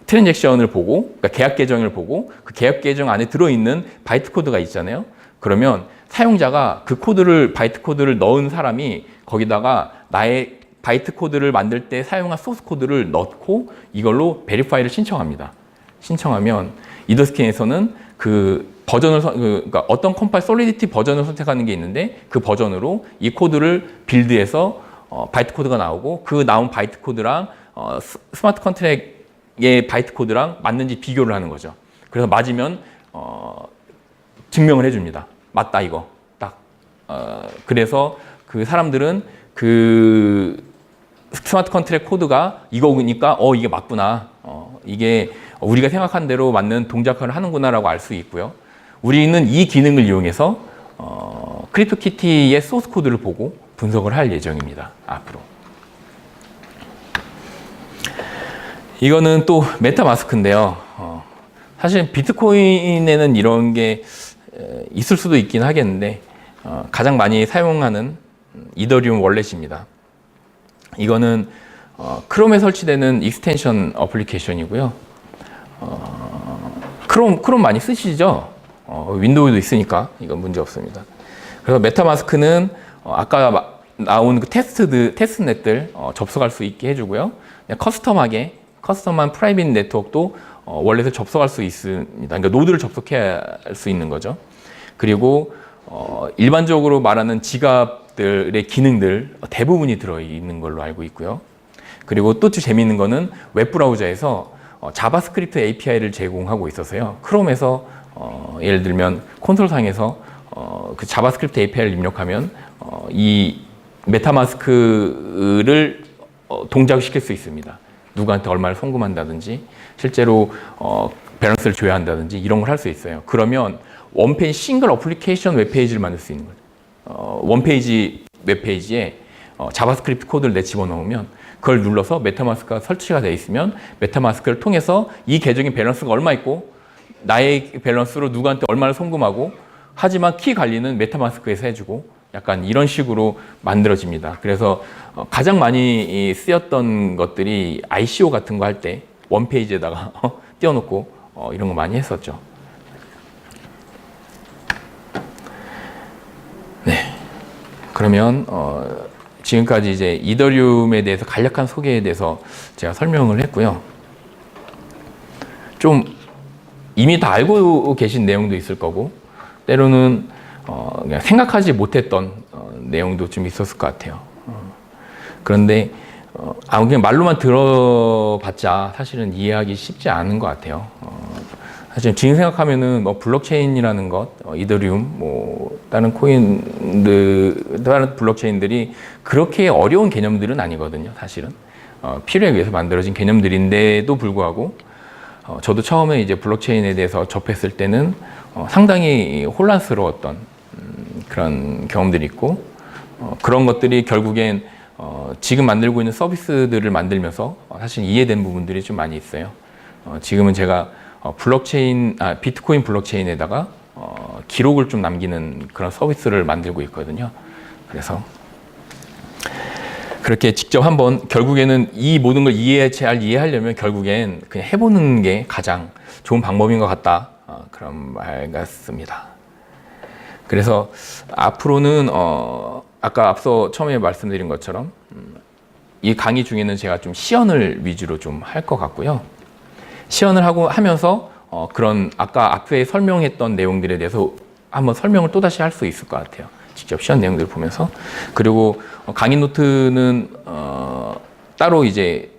트랜잭션을 보고, 그러니까 계약 계정을 보고 그 계약 계정 안에 들어있는 바이트 코드가 있잖아요. 그러면 사용자가 그 코드를, 바이트 코드를 넣은 사람이 거기다가 나의 바이트 코드를 만들 때 사용한 소스 코드를 넣고 이걸로 베리파이를 신청합니다. 신청하면 이더스킨에서는 그 버전을 그러니까 어떤 컴파일 솔리디티 버전을 선택하는 게 있는데 그 버전으로 이 코드를 빌드해서 바이트 코드가 나오고 그 나온 바이트 코드랑 스마트 컨트랙의 바이트 코드랑 맞는지 비교를 하는 거죠. 그래서 맞으면 증명을 해줍니다. 맞다 이거 딱. 그래서 그 사람들은 그 스마트 컨트랙 코드가 이거니까 이게 맞구나. 이게 우리가 생각한 대로 맞는 동작을 하는구나라고 알 수 있고요. 우리는 이 기능을 이용해서 크립토키티의 소스 코드를 보고 분석을 할 예정입니다. 앞으로. 이거는 또 메타마스크인데요. 사실 비트코인에는 이런 게 있을 수도 있긴 하겠는데 가장 많이 사용하는 이더리움 월렛입니다. 이거는 크롬에 설치되는 익스텐션 어플리케이션이고요. 크롬 많이 쓰시죠? 윈도우도 있으니까 이건 문제 없습니다. 그래서 메타마스크는 아까 나온 그 테스트넷들 접속할 수 있게 해주고요. 커스텀한 프라이빗 네트워크도 월렛을 접속할 수 있습니다. 그러니까 노드를 접속해야 할 수 있는 거죠. 그리고 일반적으로 말하는 지갑들의 기능들 대부분이 들어있는 걸로 알고 있고요. 그리고 또 재미있는 거는 웹브라우저에서 자바스크립트 API를 제공하고 있어서요. 크롬에서 예를 들면 콘솔상에서 그 자바스크립트 API를 입력하면 이 메타마스크를 동작시킬 수 있습니다. 누구한테 얼마를 송금한다든지 실제로 밸런스를 줘야 한다든지 이런 걸 할 수 있어요. 그러면 원페이지 싱글 어플리케이션 웹페이지를 만들 수 있는 거죠. 원페이지 웹페이지에 자바스크립트 코드를 집어넣으면 그걸 눌러서 메타마스크가 설치가 되어 있으면 메타마스크를 통해서 이 계정의 밸런스가 얼마 있고 나의 밸런스로 누구한테 얼마를 송금하고 하지만 키 관리는 메타마스크에서 해주고 약간 이런 식으로 만들어집니다. 그래서 가장 많이 쓰였던 것들이 ICO 같은 거 할 때 원페이지에다가 띄워놓고 이런 거 많이 했었죠. 네. 그러면 지금까지 이제 이더리움에 대해서 간략한 소개에 대해서 제가 설명을 했고요. 좀 이미 다 알고 계신 내용도 있을 거고 때로는 그냥 생각하지 못했던 내용도 좀 있었을 것 같아요. 그런데 그냥 말로만 들어봤자 사실은 이해하기 쉽지 않은 것 같아요. 사실 지금 생각하면은 뭐 블록체인이라는 것, 이더리움, 뭐 다른 블록체인들이 그렇게 어려운 개념들은 아니거든요. 사실은 필요에 의해서 만들어진 개념들인데도 불구하고 저도 처음에 이제 블록체인에 대해서 접했을 때는 상당히 혼란스러웠던 그런 경험들이 있고 그런 것들이 결국엔 지금 만들고 있는 서비스들을 만들면서 사실 이해된 부분들이 좀 많이 있어요. 지금은 제가 비트코인 블록체인에다가 기록을 좀 남기는 그런 서비스를 만들고 있거든요. 그래서 그렇게 직접 한번 결국에는 이 모든 걸 잘 이해하려면 결국엔 그냥 해보는 게 가장 좋은 방법인 것 같다. 그런 말 같습니다. 그래서 앞으로는 아까 앞서 처음에 말씀드린 것처럼 이 강의 중에는 제가 좀 시연을 위주로 좀 할 것 같고요. 시연을 하면서 그런 아까 앞에 설명했던 내용들에 대해서 한번 설명을 또다시 할 수 있을 것 같아요. 직접 시연 내용들을 보면서. 그리고 강의 노트는 따로 이제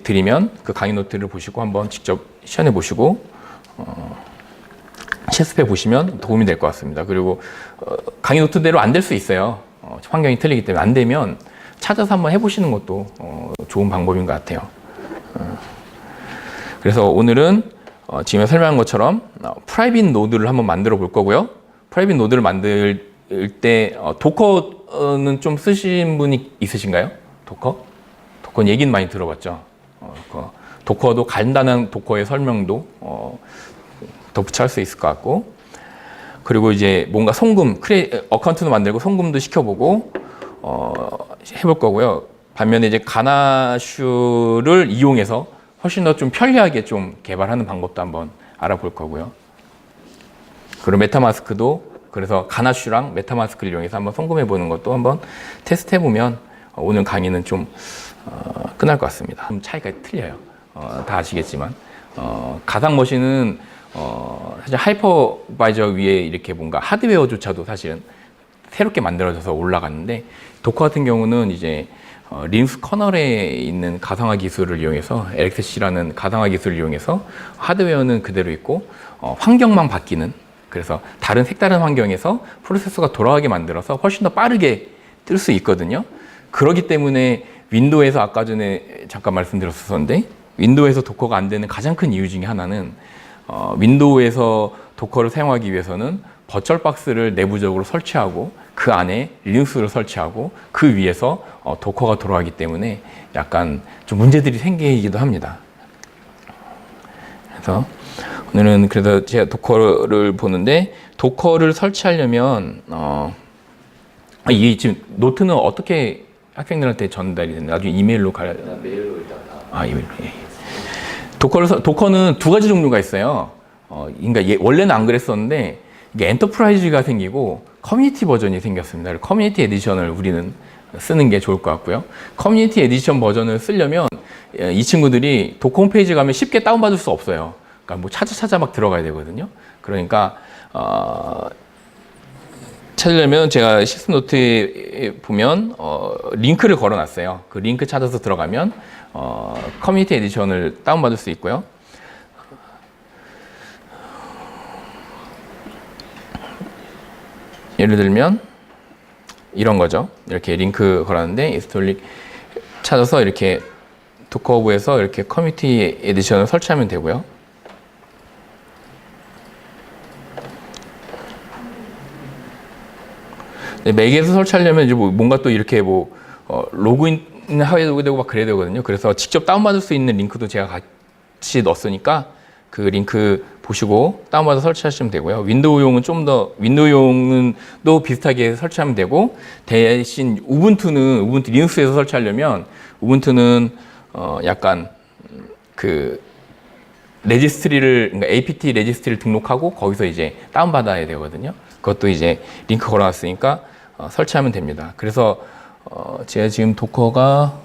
드리면 그 강의 노트를 보시고 한번 직접 시연해 보시고 실습해 보시면 도움이 될 것 같습니다. 그리고 강의 노트대로 안 될 수 있어요. 환경이 틀리기 때문에 안 되면 찾아서 한번 해보시는 것도 좋은 방법인 것 같아요. 그래서 오늘은 지금 설명한 것처럼 프라이빗 노드를 한번 만들어 볼 거고요. 프라이빗 노드를 만들 때 도커는 좀 쓰신 분이 있으신가요? 도커? 도커는 얘기는 많이 들어봤죠. 도커도 간단한 도커의 설명도 덧붙여 할 수 있을 것 같고, 그리고 이제 뭔가 송금, 어카운트도 만들고 송금도 시켜보고 해볼 거고요. 반면에 이제 가나슈를 이용해서 훨씬 더 좀 편리하게 좀 개발하는 방법도 한번 알아볼 거고요. 그리고 메타마스크도 그래서 가나슈랑 메타마스크를 이용해서 한번 송금해 보는 것도 한번 테스트 해보면 오늘 강의는 좀 끝날 것 같습니다. 좀 차이가 틀려요. 다 아시겠지만 가상 머신은 사실 하이퍼바이저 위에 이렇게 뭔가 하드웨어조차도 사실은 새롭게 만들어져서 올라갔는데, 도커 같은 경우는 이제 리눅스 커널에 있는 가상화 기술을 이용해서 LXC라는 가상화 기술을 이용해서 하드웨어는 그대로 있고 환경만 바뀌는, 그래서 다른 색다른 환경에서 프로세서가 돌아가게 만들어서 훨씬 더 빠르게 뜰 수 있거든요. 그렇기 때문에 윈도우에서 아까 전에 잠깐 말씀드렸었는데, 윈도우에서 도커가 안 되는 가장 큰 이유 중에 하나는 윈도우에서 도커를 사용하기 위해서는 버추얼 박스를 내부적으로 설치하고 그 안에 리눅스를 설치하고 그 위에서 도커가 돌아가기 때문에 약간 좀 문제들이 생기기도 합니다. 그래서 오늘은 그래서 제가 도커를 보는데, 도커를 설치하려면 이게 지금 노트는 어떻게 학생들한테 전달이 되나? 나중에 이메일로 가야 되나? 메일로 일단. 이메일. 예. 도커는 두 가지 종류가 있어요. 그러니까 원래는 안 그랬었는데 이게 엔터프라이즈가 생기고 커뮤니티 버전이 생겼습니다. 커뮤니티 에디션을 우리는 쓰는 게 좋을 것 같고요. 커뮤니티 에디션 버전을 쓰려면 이 친구들이 도커 홈페이지 가면 쉽게 다운받을 수 없어요. 그러니까 뭐 찾아 막 들어가야 되거든요. 그러니까 찾으려면 제가 시스 노트에 보면 링크를 걸어놨어요. 그 링크 찾아서 들어가면 커뮤니티 에디션을 다운받을 수 있고요. 예를 들면 이런 거죠. 이렇게 링크 걸었는데 인스톨링 찾아서 이렇게 도커브에서 이렇게 커뮤니티 에디션을 설치하면 되고요. 맥에서 설치하려면 이제 뭔가 또 이렇게 로그인 하게 되고 막 그래야 되거든요. 그래서 직접 다운받을 수 있는 링크도 제가 같이 넣었으니까 그 링크 보시고 다운받아 설치하시면 되고요. 윈도우용은 윈도우용은 또 비슷하게 설치하면 되고, 대신 우분투 리눅스에서 설치하려면 우분투는 약간 그 레지스트리를, 그러니까 apt 레지스트리를 등록하고 거기서 이제 다운받아야 되거든요. 그것도 이제 링크 걸어놨으니까 설치하면 됩니다. 그래서 제가 지금 도커가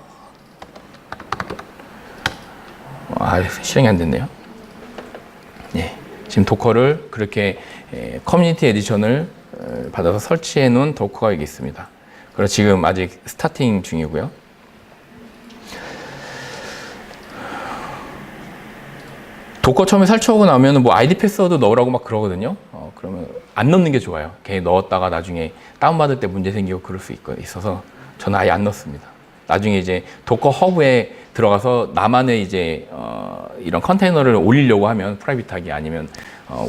실행이 안 됐네요. 네, 지금 도커를 그렇게 커뮤니티 에디션을 받아서 설치해 놓은 도커가 여기 있습니다. 그래서 지금 아직 스타팅 중이고요. 도커 처음에 설치하고 나면 뭐 아이디 패스워드 넣으라고 막 그러거든요. 그러면 안 넣는 게 좋아요. 괜히 넣었다가 나중에 다운받을 때 문제 생기고 그럴 수 있어서 저는 아예 안 넣습니다. 나중에 이제 도커 허브에 들어가서 나만의 이제 이런 컨테이너를 올리려고 하면 프라이빗하게, 아니면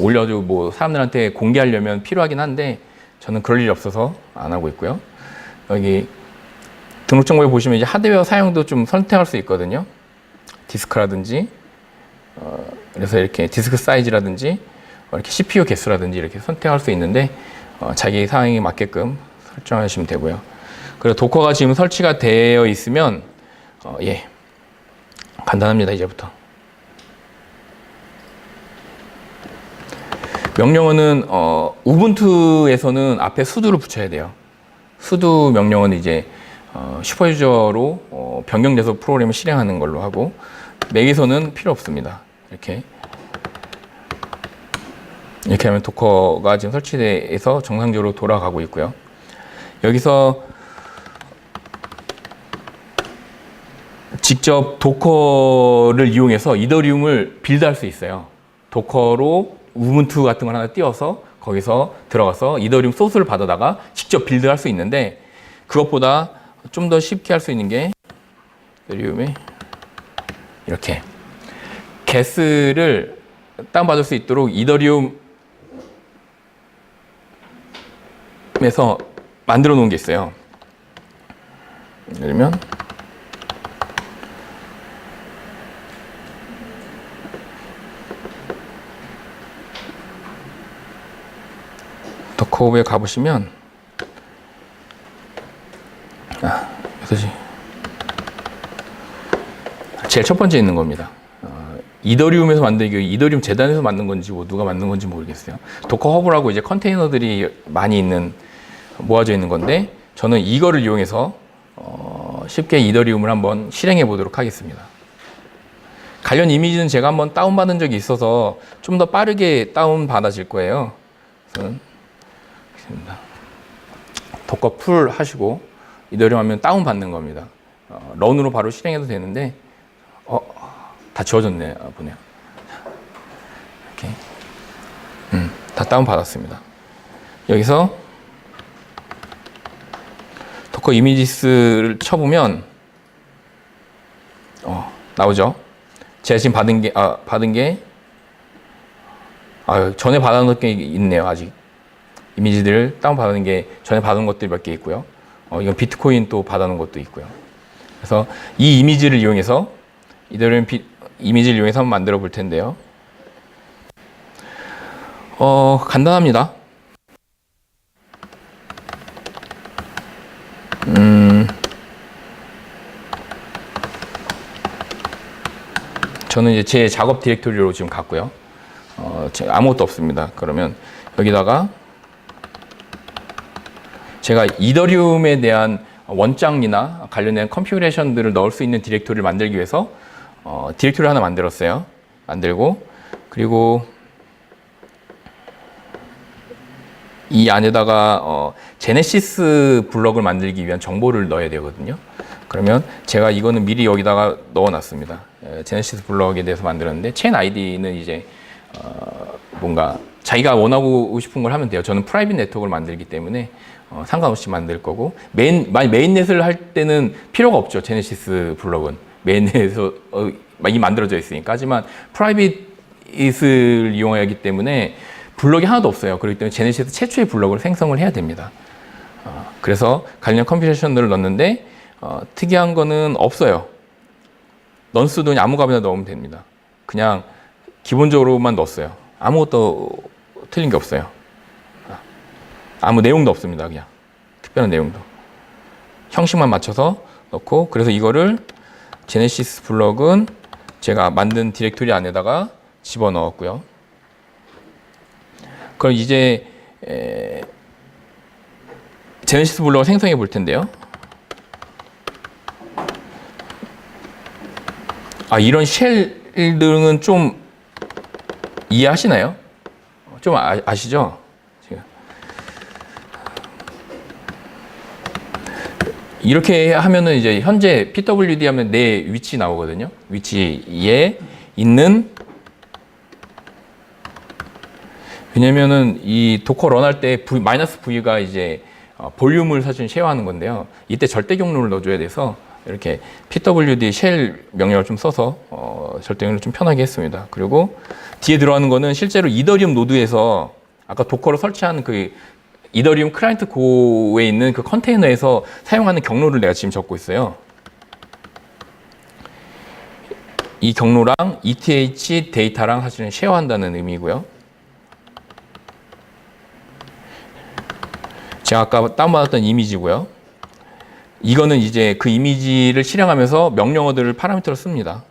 올려주고 뭐 사람들한테 공개하려면 필요하긴 한데 저는 그럴 일이 없어서 안 하고 있고요. 여기 등록 정보에 보시면 이제 하드웨어 사용도 좀 선택할 수 있거든요. 디스크라든지 그래서 이렇게 디스크 사이즈라든지 이렇게 CPU 개수라든지 이렇게 선택할 수 있는데 자기 상황에 맞게끔 설정하시면 되고요. 그리고 도커가 지금 설치가 되어 있으면 간단합니다. 이제부터 명령어는 우분투에서는 앞에 sudo를 붙여야 돼요. sudo 명령어는 이제 슈퍼유저로 변경돼서 프로그램을 실행하는 걸로 하고, 맥에서는 필요 없습니다. 이렇게 하면 도커가 지금 설치돼서 정상적으로 돌아가고 있고요. 여기서 직접 도커를 이용해서 이더리움을 빌드할 수 있어요. 도커로 우분투 같은 걸 하나 띄워서 거기서 들어가서 이더리움 소스를 받아다가 직접 빌드할 수 있는데, 그것보다 좀 더 쉽게 할 수 있는 게 이더리움에 이렇게 게스를 다운받을 수 있도록 이더리움에서 만들어 놓은 게 있어요. 예를 들면 더커브에 가보시면 그래서 제일 첫 번째 있는 겁니다. 이더리움에서 만들기, 이더리움 재단에서 만든 건지 누가 만든 건지 모르겠어요. 도커 허브라고 이제 컨테이너들이 많이 있는 모아져 있는 건데 저는 이거를 이용해서 쉽게 이더리움을 한번 실행해 보도록 하겠습니다. 관련 이미지는 제가 한번 다운받은 적이 있어서 좀 더 빠르게 다운받아질 거예요. 도커 풀 하시고 이더리움 하면 다운받는 겁니다. 런으로 바로 실행해도 되는데 다 지워졌네 보네요. 이렇게 다 다운받았습니다. 여기서 도커 이미지스를 쳐보면 나오죠. 제가 지금 받은 게 전에 받아놓은 게 있네요. 아직 이미지들을 다운받은 게 전에 받은 것들이 몇 개 있고요. 이건 비트코인 또 받아놓은 것도 있고요. 그래서 이 이미지를 이용해서 이더리움 이미지를 이용해서 한번 만들어 볼 텐데요. 간단합니다. 저는 이제 제 작업 디렉토리로 지금 갔고요. 아무것도 없습니다. 그러면 여기다가 제가 이더리움에 대한 원장이나 관련된 컨피그레이션들을 넣을 수 있는 디렉토리를 만들기 위해서 디렉토리 하나 만들었어요. 만들고 그리고 이 안에다가 제네시스 블럭을 만들기 위한 정보를 넣어야 되거든요. 그러면 제가 이거는 미리 여기다가 넣어놨습니다. 제네시스 블럭에 대해서 만들었는데 체인 아이디는 이제 뭔가 자기가 원하고 싶은 걸 하면 돼요. 저는 프라이빗 네트워크를 만들기 때문에 상관없이 만들 거고 메인넷을 할 때는 필요가 없죠. 제네시스 블럭은 메인넷에서 이미 만들어져 있으니까. 하지만 프라이빗을 이용해야 하기 때문에 블럭이 하나도 없어요. 그렇기 때문에 제네시스 최초의 블럭을 생성을 해야 됩니다. 그래서 관련 컴퓨테이션들을 넣었는데 특이한 거는 없어요. 넌스도 그냥 아무 값이나 넣으면 됩니다. 그냥 기본적으로만 넣었어요. 아무것도 틀린 게 없어요. 아무 내용도 없습니다. 그냥 특별한 내용도. 형식만 맞춰서 넣고 그래서 이거를 제네시스 블럭은 제가 만든 디렉토리 안에다가 집어넣었고요. 그럼 이제 제네시스 블럭을 생성해 볼 텐데요. 이런 쉘들은 좀 이해하시나요? 좀 아시죠? 이렇게 하면은 이제 현재 pwd 하면 내 위치 나오거든요. 위치에 있는, 왜냐면은 이 도커 런할 때 -v가 이제 볼륨을 사실 쉐어하는 건데요. 이때 절대 경로를 넣어줘야 돼서 이렇게 pwd 쉘 명령을 좀 써서 절대 경로를 좀 편하게 했습니다. 그리고 뒤에 들어가는 거는 실제로 이더리움 노드에서 아까 도커로 설치한 그 이더리움 클라이언트 고에 있는 그 컨테이너에서 사용하는 경로를 내가 지금 적고 있어요. 이 경로랑 ETH 데이터랑 사실은 쉐어한다는 의미고요. 제가 아까 다운받았던 이미지고요. 이거는 이제 그 이미지를 실행하면서 명령어들을 파라미터로 씁니다.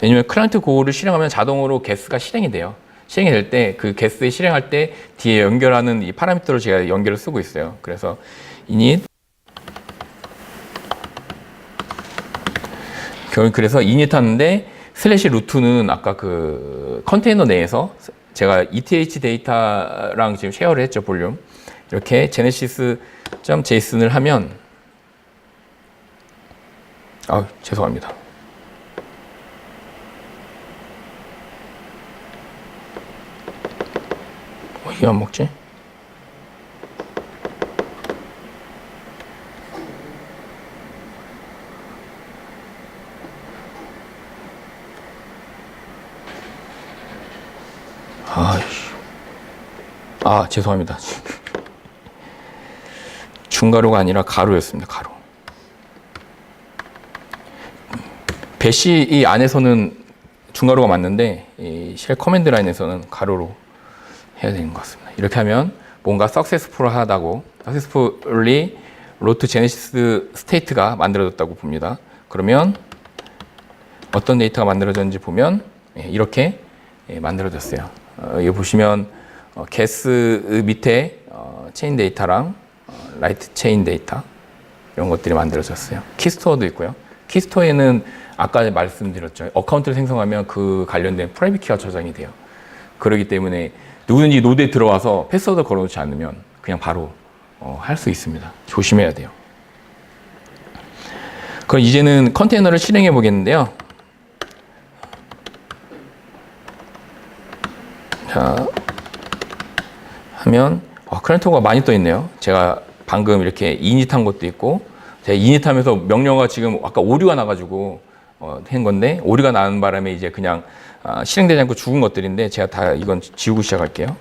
왜냐면 클라이언트 고를 실행하면 자동으로 게스가 실행이 돼요. 실행이 될 때 그 게스에 실행할 때 뒤에 연결하는 이 파라미터로 제가 연결을 쓰고 있어요. 그래서 init 그래서 init 하는데 슬래시 루트는 아까 그 컨테이너 내에서 제가 ETH 데이터랑 지금 쉐어를 했죠. 볼륨 이렇게 genesis.json을 하면 죄송합니다. 이게 안 먹지? 죄송합니다. 중가로가 아니라 가로였습니다. 가로. 배시 이 안에서는 중가로가 맞는데 이 쉘 커맨드 라인에서는 가로로 해야 되는 것 같습니다. 이렇게 하면 뭔가 successful하다고, successfully root genesis state가 만들어졌다고 봅니다. 그러면 어떤 데이터가 만들어졌는지 보면 이렇게 만들어졌어요. 여기 보시면 게스 밑에 체인 데이터랑 라이트 체인 데이터 이런 것들이 만들어졌어요. 키스토어도 있고요. 키스토어에는 아까 말씀드렸죠. 어카운트를 생성하면 그 관련된 프라이빗 키가 저장이 돼요. 그렇기 때문에 누구든지 노드에 들어와서 패스워드 걸어놓지 않으면 그냥 바로 할 수 있습니다. 조심해야 돼요. 그럼 이제는 컨테이너를 실행해 보겠는데요. 자, 하면 클라이언트가 많이 떠 있네요. 제가 방금 이렇게 이닛한 것도 있고, 제가 이닛하면서 명령어가 지금 아까 오류가 나가지고 한 건데, 오류가 나는 바람에 이제 그냥 실행되지 않고 죽은 것들인데, 제가 다 이건 지우고 시작할게요.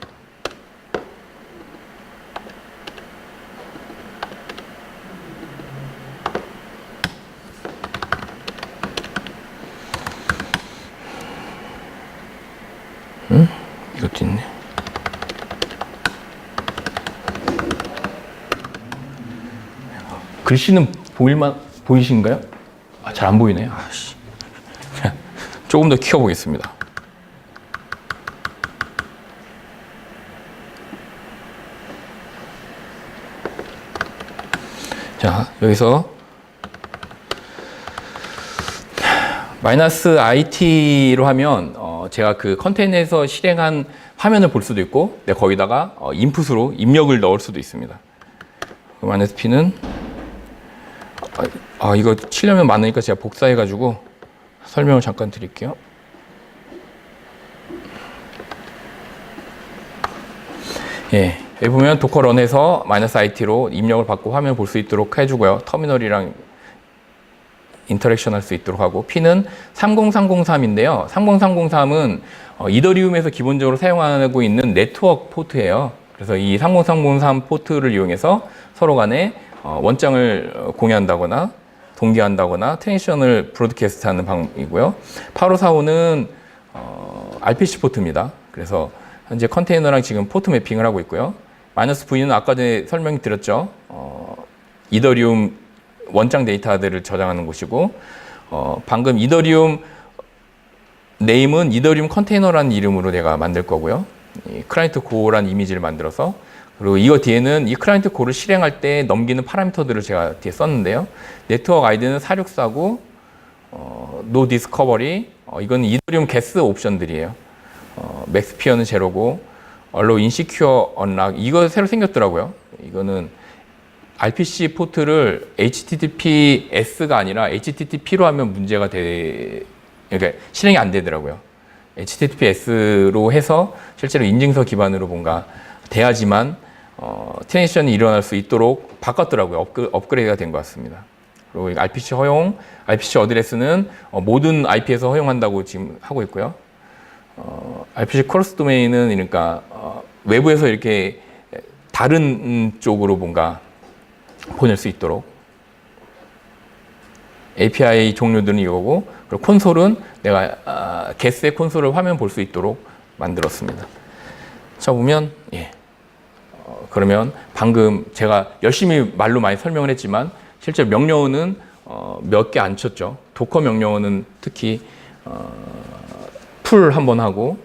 이것도 있네. 글씨는 보이신가요? 잘 안 보이네요. 조금 더 키워보겠습니다. 자, 여기서 마이너스 IT로 하면 제가 그 컨테이너에서 실행한 화면을 볼 수도 있고, 거기다가 인풋으로 입력을 넣을 수도 있습니다. 마이너스 P는 이거 치려면 많으니까 제가 복사해가지고 설명을 잠깐 드릴게요. 여기 보면 도커런에서 마이너스 IT로 입력을 받고 화면 볼 수 있도록 해주고요. 터미널이랑 인터랙션 할 수 있도록 하고, P는 30303인데요. 30303은 이더리움에서 기본적으로 사용하고 있는 네트워크 포트예요. 그래서 이 30303 포트를 이용해서 서로 간에 원장을 공유한다거나 동기한다거나 트랜지션을 브로드캐스트 하는 방법이고요. 8545는 RPC 포트입니다. 그래서 현재 컨테이너랑 지금 포트 매핑을 하고 있고요. 마이너스 V는 아까 전에 설명드렸죠. 이더리움 원장 데이터들을 저장하는 곳이고, 방금 이더리움 네임은 이더리움 컨테이너라는 이름으로 내가 만들 거고요. 이 클라이언트 고라는 이미지를 만들어서, 그리고 이거 뒤에는 이 클라이언트 고를 실행할 때 넘기는 파라미터들을 제가 뒤에 썼는데요. 네트워크 아이디는 4649, no discovery, 이건 이더리움 게스 옵션들이에요. 맥스피어는 제로고, allow insecure unlock, 이거 새로 생겼더라고요. 이거는 RPC 포트를 HTTPS가 아니라 HTTP로 하면 문제가 그러니까 실행이 안 되더라고요. HTTPS로 해서 실제로 인증서 기반으로 뭔가 돼야지만 트랜지션이 일어날 수 있도록 바꿨더라고요. 업그레이드가 된 것 같습니다. 그리고 RPC 허용, RPC 어드레스는 모든 IP에서 허용한다고 지금 하고 있고요. RPC 크로스 도메인은 그러니까 외부에서 이렇게 다른 쪽으로 뭔가 보낼 수 있도록, API 종류들은 이거고, 그리고 콘솔은 내가 게스의 콘솔을 화면 볼 수 있도록 만들었습니다. 자, 보면 그러면 방금 제가 열심히 말로 많이 설명을 했지만 실제 명령어는 몇 개 안 쳤죠. 도커 명령어는 특히 풀 한번 하고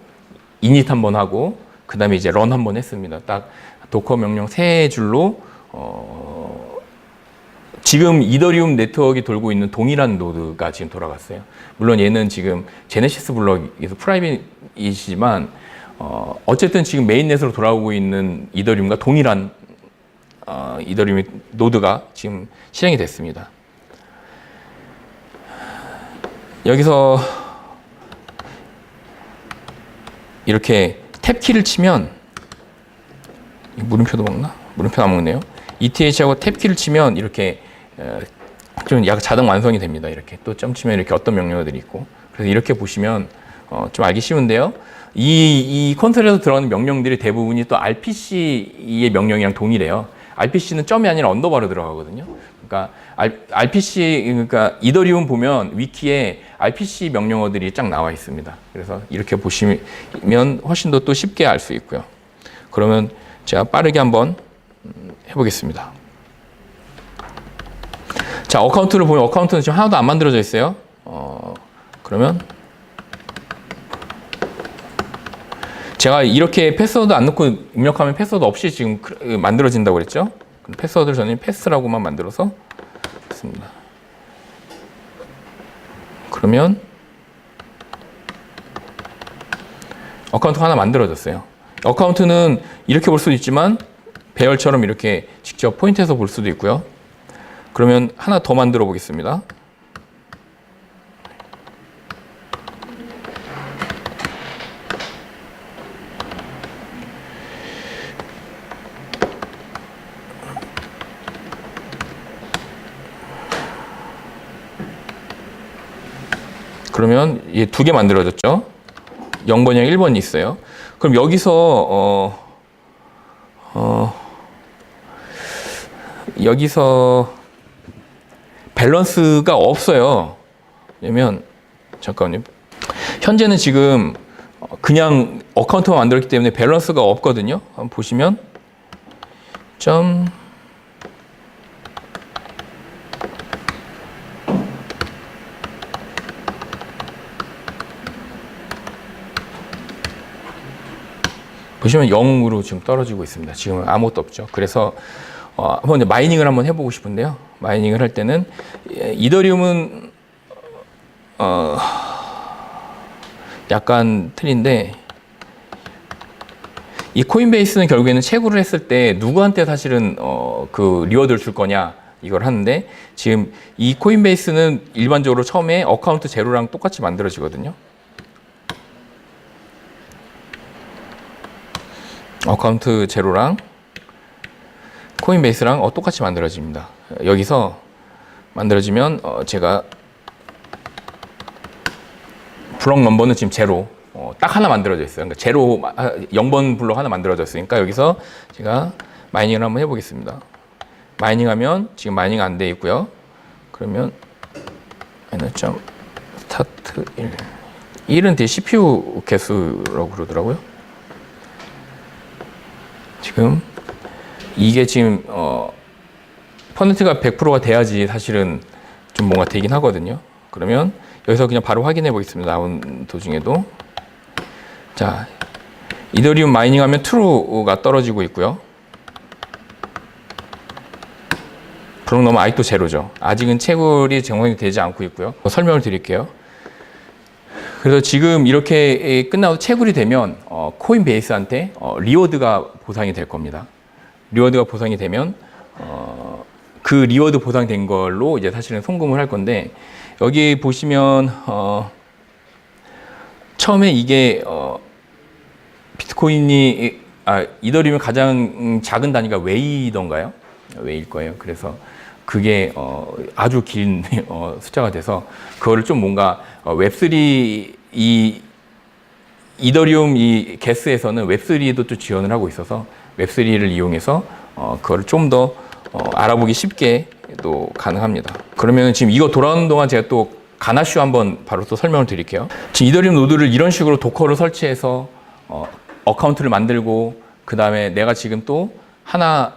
init 한번 하고 그 다음에 이제 run 한번 했습니다. 딱 도커 명령 3줄로 지금 이더리움 네트워크가 돌고 있는 동일한 노드가 지금 돌아갔어요. 물론 얘는 지금 제네시스 블럭에서 프라이빗이지만 어쨌든 지금 메인넷으로 돌아오고 있는 이더리움과 동일한 이더리움 노드가 지금 실행이 됐습니다. 여기서 이렇게 탭키를 치면, 물음표도 먹나? 물음표 안 먹네요. ETH하고 탭키를 치면 이렇게 좀 약간 자동 완성이 됩니다. 이렇게 또 점 치면 이렇게 어떤 명령어들이 있고, 그래서 이렇게 보시면 좀 알기 쉬운데요. 이 콘솔에서 들어가는 명령들이 대부분이 또 RPC의 명령이랑 동일해요. RPC는 점이 아니라 언더바로 들어가거든요. 그러니까 RPC, 그러니까 이더리움 보면 위키에 RPC 명령어들이 쫙 나와 있습니다. 그래서 이렇게 보시면 훨씬 더 또 쉽게 알 수 있고요. 그러면 제가 빠르게 한번 해보겠습니다. 자, 어카운트를 보면 어카운트는 지금 하나도 안 만들어져 있어요. 그러면 제가 이렇게 패스워드 안 넣고 입력하면 패스워드 없이 지금 만들어진다고 그랬죠? 패스워드를 저는 패스라고만 만들어서 했습니다. 그러면 어카운트가 하나 만들어졌어요. 어카운트는 이렇게 볼 수도 있지만 배열처럼 이렇게 직접 포인트해서 볼 수도 있고요. 그러면 하나 더 만들어 보겠습니다. 그러면 얘 두 개 만들어졌죠? 0번이랑 1번이 있어요. 그럼 여기서 밸런스가 없어요. 왜냐면 잠깐만요. 현재는 지금 그냥 어카운트만 만들었기 때문에 밸런스가 없거든요. 한번 보시면 보시면 0으로 지금 떨어지고 있습니다. 지금 아무것도 없죠. 그래서 한번 마이닝을 한번 해보고 싶은데요. 마이닝을 할 때는 이더리움은 약간 틀린데 이 코인베이스는 결국에는 채굴을 했을 때 누구한테 사실은 그 리워드를 줄 거냐 이걸 하는데 지금 이 코인베이스는 일반적으로 처음에 어카운트 제로랑 똑같이 만들어지거든요. 어카운트 제로랑 코인베이스랑 똑같이 만들어집니다. 여기서 만들어지면 제가 블록 넘버는 지금 제로 딱 하나 만들어져 있어요. 그러니까 제로 0번 블록 하나 만들어졌으니까 여기서 제가 마이닝을 한번 해보겠습니다. 마이닝하면 지금 마이닝 안 돼 있고요. 그러면 마이너스 스타트 1 1은 뒤에 CPU 개수라고 그러더라고요. 지금 이게 지금 퍼센트가 100%가 돼야지 사실은 좀 뭔가 되긴 하거든요. 그러면 여기서 그냥 바로 확인해 보겠습니다. 나온 도중에도 자 이더리움 마이닝하면 true가 떨어지고 있고요. 블록 넘어 아직도 제로죠. 아직은 채굴이 정상이 되지 않고 있고요. 설명을 드릴게요. 그래서 지금 이렇게 끝나고 채굴이 되면 코인베이스한테 리워드가 보상이 될 겁니다. 리워드가 보상이 되면 그 리워드 보상된 걸로 이제 사실은 송금을 할 건데 여기 보시면 처음에 이게 비트코인이 이더리움의 가장 작은 단위가 웨이던가요? 웨이일 거예요. 그래서 그게 아주 긴 숫자가 돼서 그거를 좀 뭔가 웹3 이더리움 이 게스에서는 웹3도 또 지원을 하고 있어서 웹3를 이용해서 그거를 좀 더 알아보기 쉽게 또 가능합니다. 그러면 지금 이거 돌아오는 동안 제가 또 가나슈 한번 바로 또 설명을 드릴게요. 지금 이더리움 노드를 이런 식으로 도커를 설치해서 어카운트를 만들고 그 다음에 내가 지금 또 하나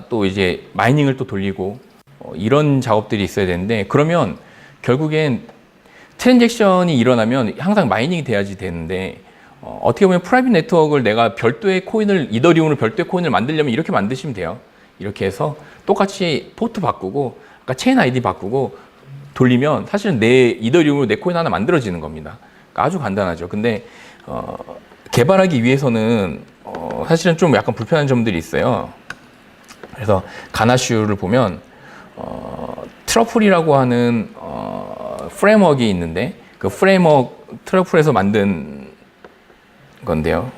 또 이제 마이닝을 또 돌리고 이런 작업들이 있어야 되는데 그러면 결국엔 트랜잭션이 일어나면 항상 마이닝이 돼야지 되는데 어떻게 보면 프라이빗 네트워크를 내가 별도의 코인을 이더리움으로 별도의 코인을 만들려면 이렇게 만드시면 돼요. 이렇게 해서 똑같이 포트 바꾸고 아까 체인 아이디 바꾸고 돌리면 사실은 내 이더리움으로 내 코인 하나 만들어지는 겁니다. 그러니까 아주 간단하죠. 근데 개발하기 위해서는 사실은 좀 약간 불편한 점들이 있어요. 그래서 가나슈를 보면 트러플이라고 하는 프레임워크가 있는데 그 프레임워크 트러플에서 만든 건데요.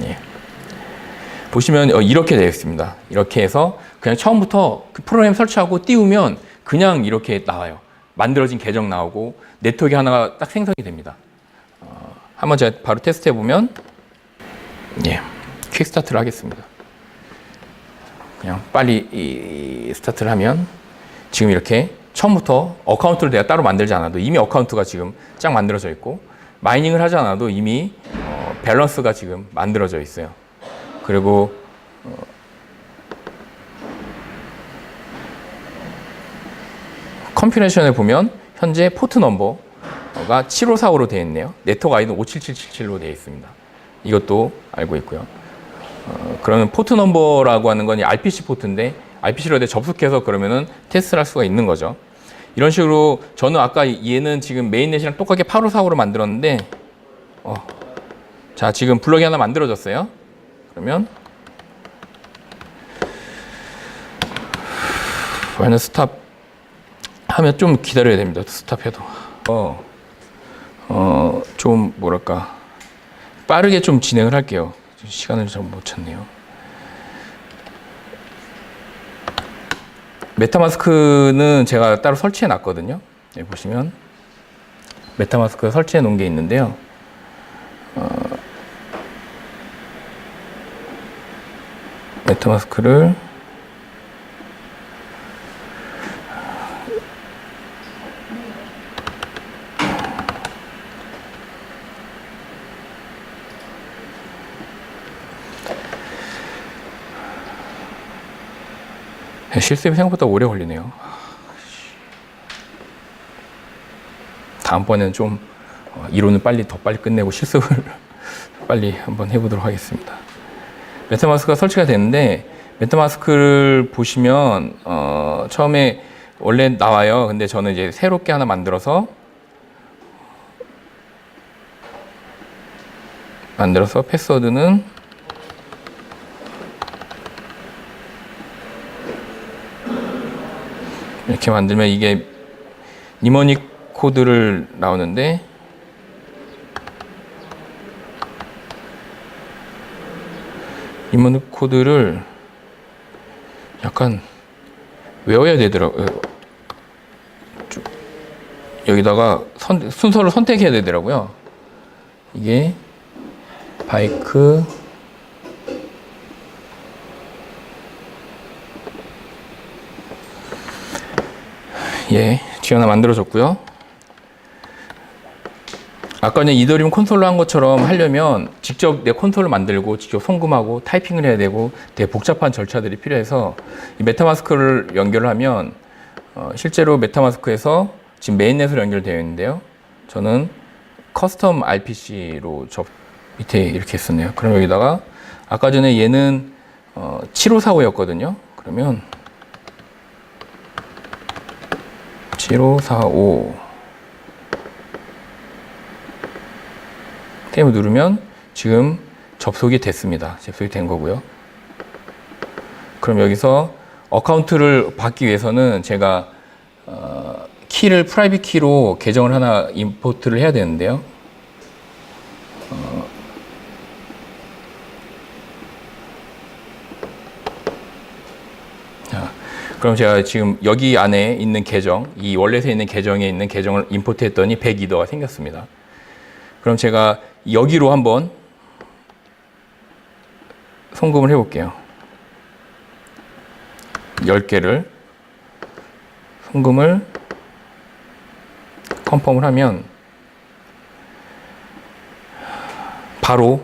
예. 보시면 이렇게 되어 있습니다. 이렇게 해서 그냥 처음부터 그 프로그램 설치하고 띄우면 그냥 이렇게 나와요. 만들어진 계정 나오고 네트워크 하나가 딱 생성이 됩니다. 한번 제가 바로 테스트 해보면, 예, 퀵 스타트를 하겠습니다. 그냥 빨리 이 스타트를 하면 지금 이렇게 처음부터 어카운트를 내가 따로 만들지 않아도 이미 어카운트가 지금 쫙 만들어져 있고, 마이닝을 하지 않아도 이미 밸런스가 지금 만들어져 있어요. 그리고 컴퓨레이션에 보면 현재 포트 넘버가 7545로 되어 있네요. 네트워크 아이디는 57777로 되어 있습니다. 이것도 알고 있고요. 그러면 포트 넘버라고 하는 건 RPC 포트인데, RPC로 접속해서 그러면은 테스트를 할 수가 있는 거죠. 이런 식으로 저는 아까 얘는 지금 메인넷이랑 똑같게 8545로 만들었는데, 자, 지금 블럭이 하나 만들어졌어요. 그러면 마이너스 스탑 하면 좀 기다려야 됩니다. 스탑해도. 좀 뭐랄까, 빠르게 좀 진행을 할게요. 시간을 좀 못 찾네요. 메타마스크는 제가 따로 설치해 놨거든요. 여기 보시면 메타마스크 설치해 놓은 게 있는데요. 메타마스크를 실습이 생각보다 오래 걸리네요. 다음번에는 좀 이론을 더 빨리 끝내고 실습을 빨리 한번 해보도록 하겠습니다. 메타마스크가 설치가 됐는데, 메타마스크를 보시면 처음에 원래 나와요. 근데 저는 이제 새롭게 하나 만들어서 패스워드는 이렇게 만들면 이게 니모닉 코드를 나오는데, 니모닉 코드를 약간 외워야 되더라고요. 여기다가 순서를 선택해야 되더라고요. 이게 바이크 지금 하나 만들어졌고요. 아까 그냥 이더리움 콘솔로 한 것처럼 하려면 직접 내 콘솔을 만들고 직접 송금하고 타이핑을 해야 되고 되게 복잡한 절차들이 필요해서, 이 메타마스크를 연결을 하면 실제로 메타마스크에서 지금 메인넷으로 연결되어 있는데요. 저는 커스텀 RPC로 밑에 이렇게 했었네요. 그럼 여기다가 아까 전에 얘는 7545였거든요. 그러면 7545 탭을 누르면 지금 접속이 됐습니다. 접속이 된 거고요. 그럼 여기서 어카운트를 받기 위해서는 제가 키를 프라이빗 키로 계정을 하나 임포트를 해야 되는데요. 그럼 제가 지금 여기 안에 있는 계정, 이 월렛에 있는 계정에 있는 계정을 임포트 했더니 102더가 생겼습니다. 그럼 제가 여기로 한번 송금을 해볼게요. 10개를 송금을 컨펌을 하면 바로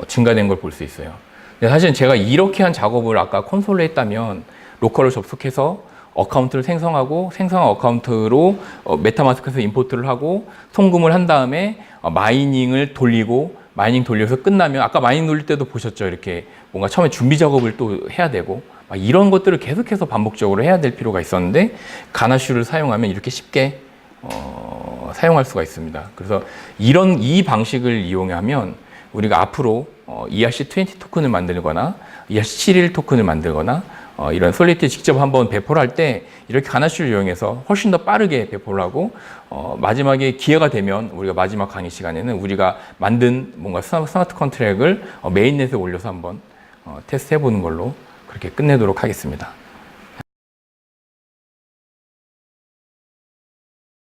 증가된 걸 볼 수 있어요. 근데 사실 제가 이렇게 한 작업을 아까 콘솔로 했다면 로컬을 접속해서 어카운트를 생성하고 생성한 어카운트로 메타마스크에서 임포트를 하고 송금을 한 다음에 마이닝을 돌리고, 마이닝 돌려서 끝나면 아까 마이닝 돌릴 때도 보셨죠? 이렇게 뭔가 처음에 준비 작업을 또 해야 되고 이런 것들을 계속해서 반복적으로 해야 될 필요가 있었는데, 가나슈를 사용하면 이렇게 쉽게 사용할 수가 있습니다. 그래서 이 방식을 이용하면 우리가 앞으로 ERC20 토큰을 만들거나 ERC71 토큰을 만들거나 이런 솔리드에 직접 한번 배포를 할 때 이렇게 가나슈를 이용해서 훨씬 더 빠르게 배포를 하고, 마지막에 기회가 되면 우리가 마지막 강의 시간에는 우리가 만든 뭔가 스마트 컨트랙을 메인넷에 올려서 한번 테스트 해보는 걸로 그렇게 끝내도록 하겠습니다.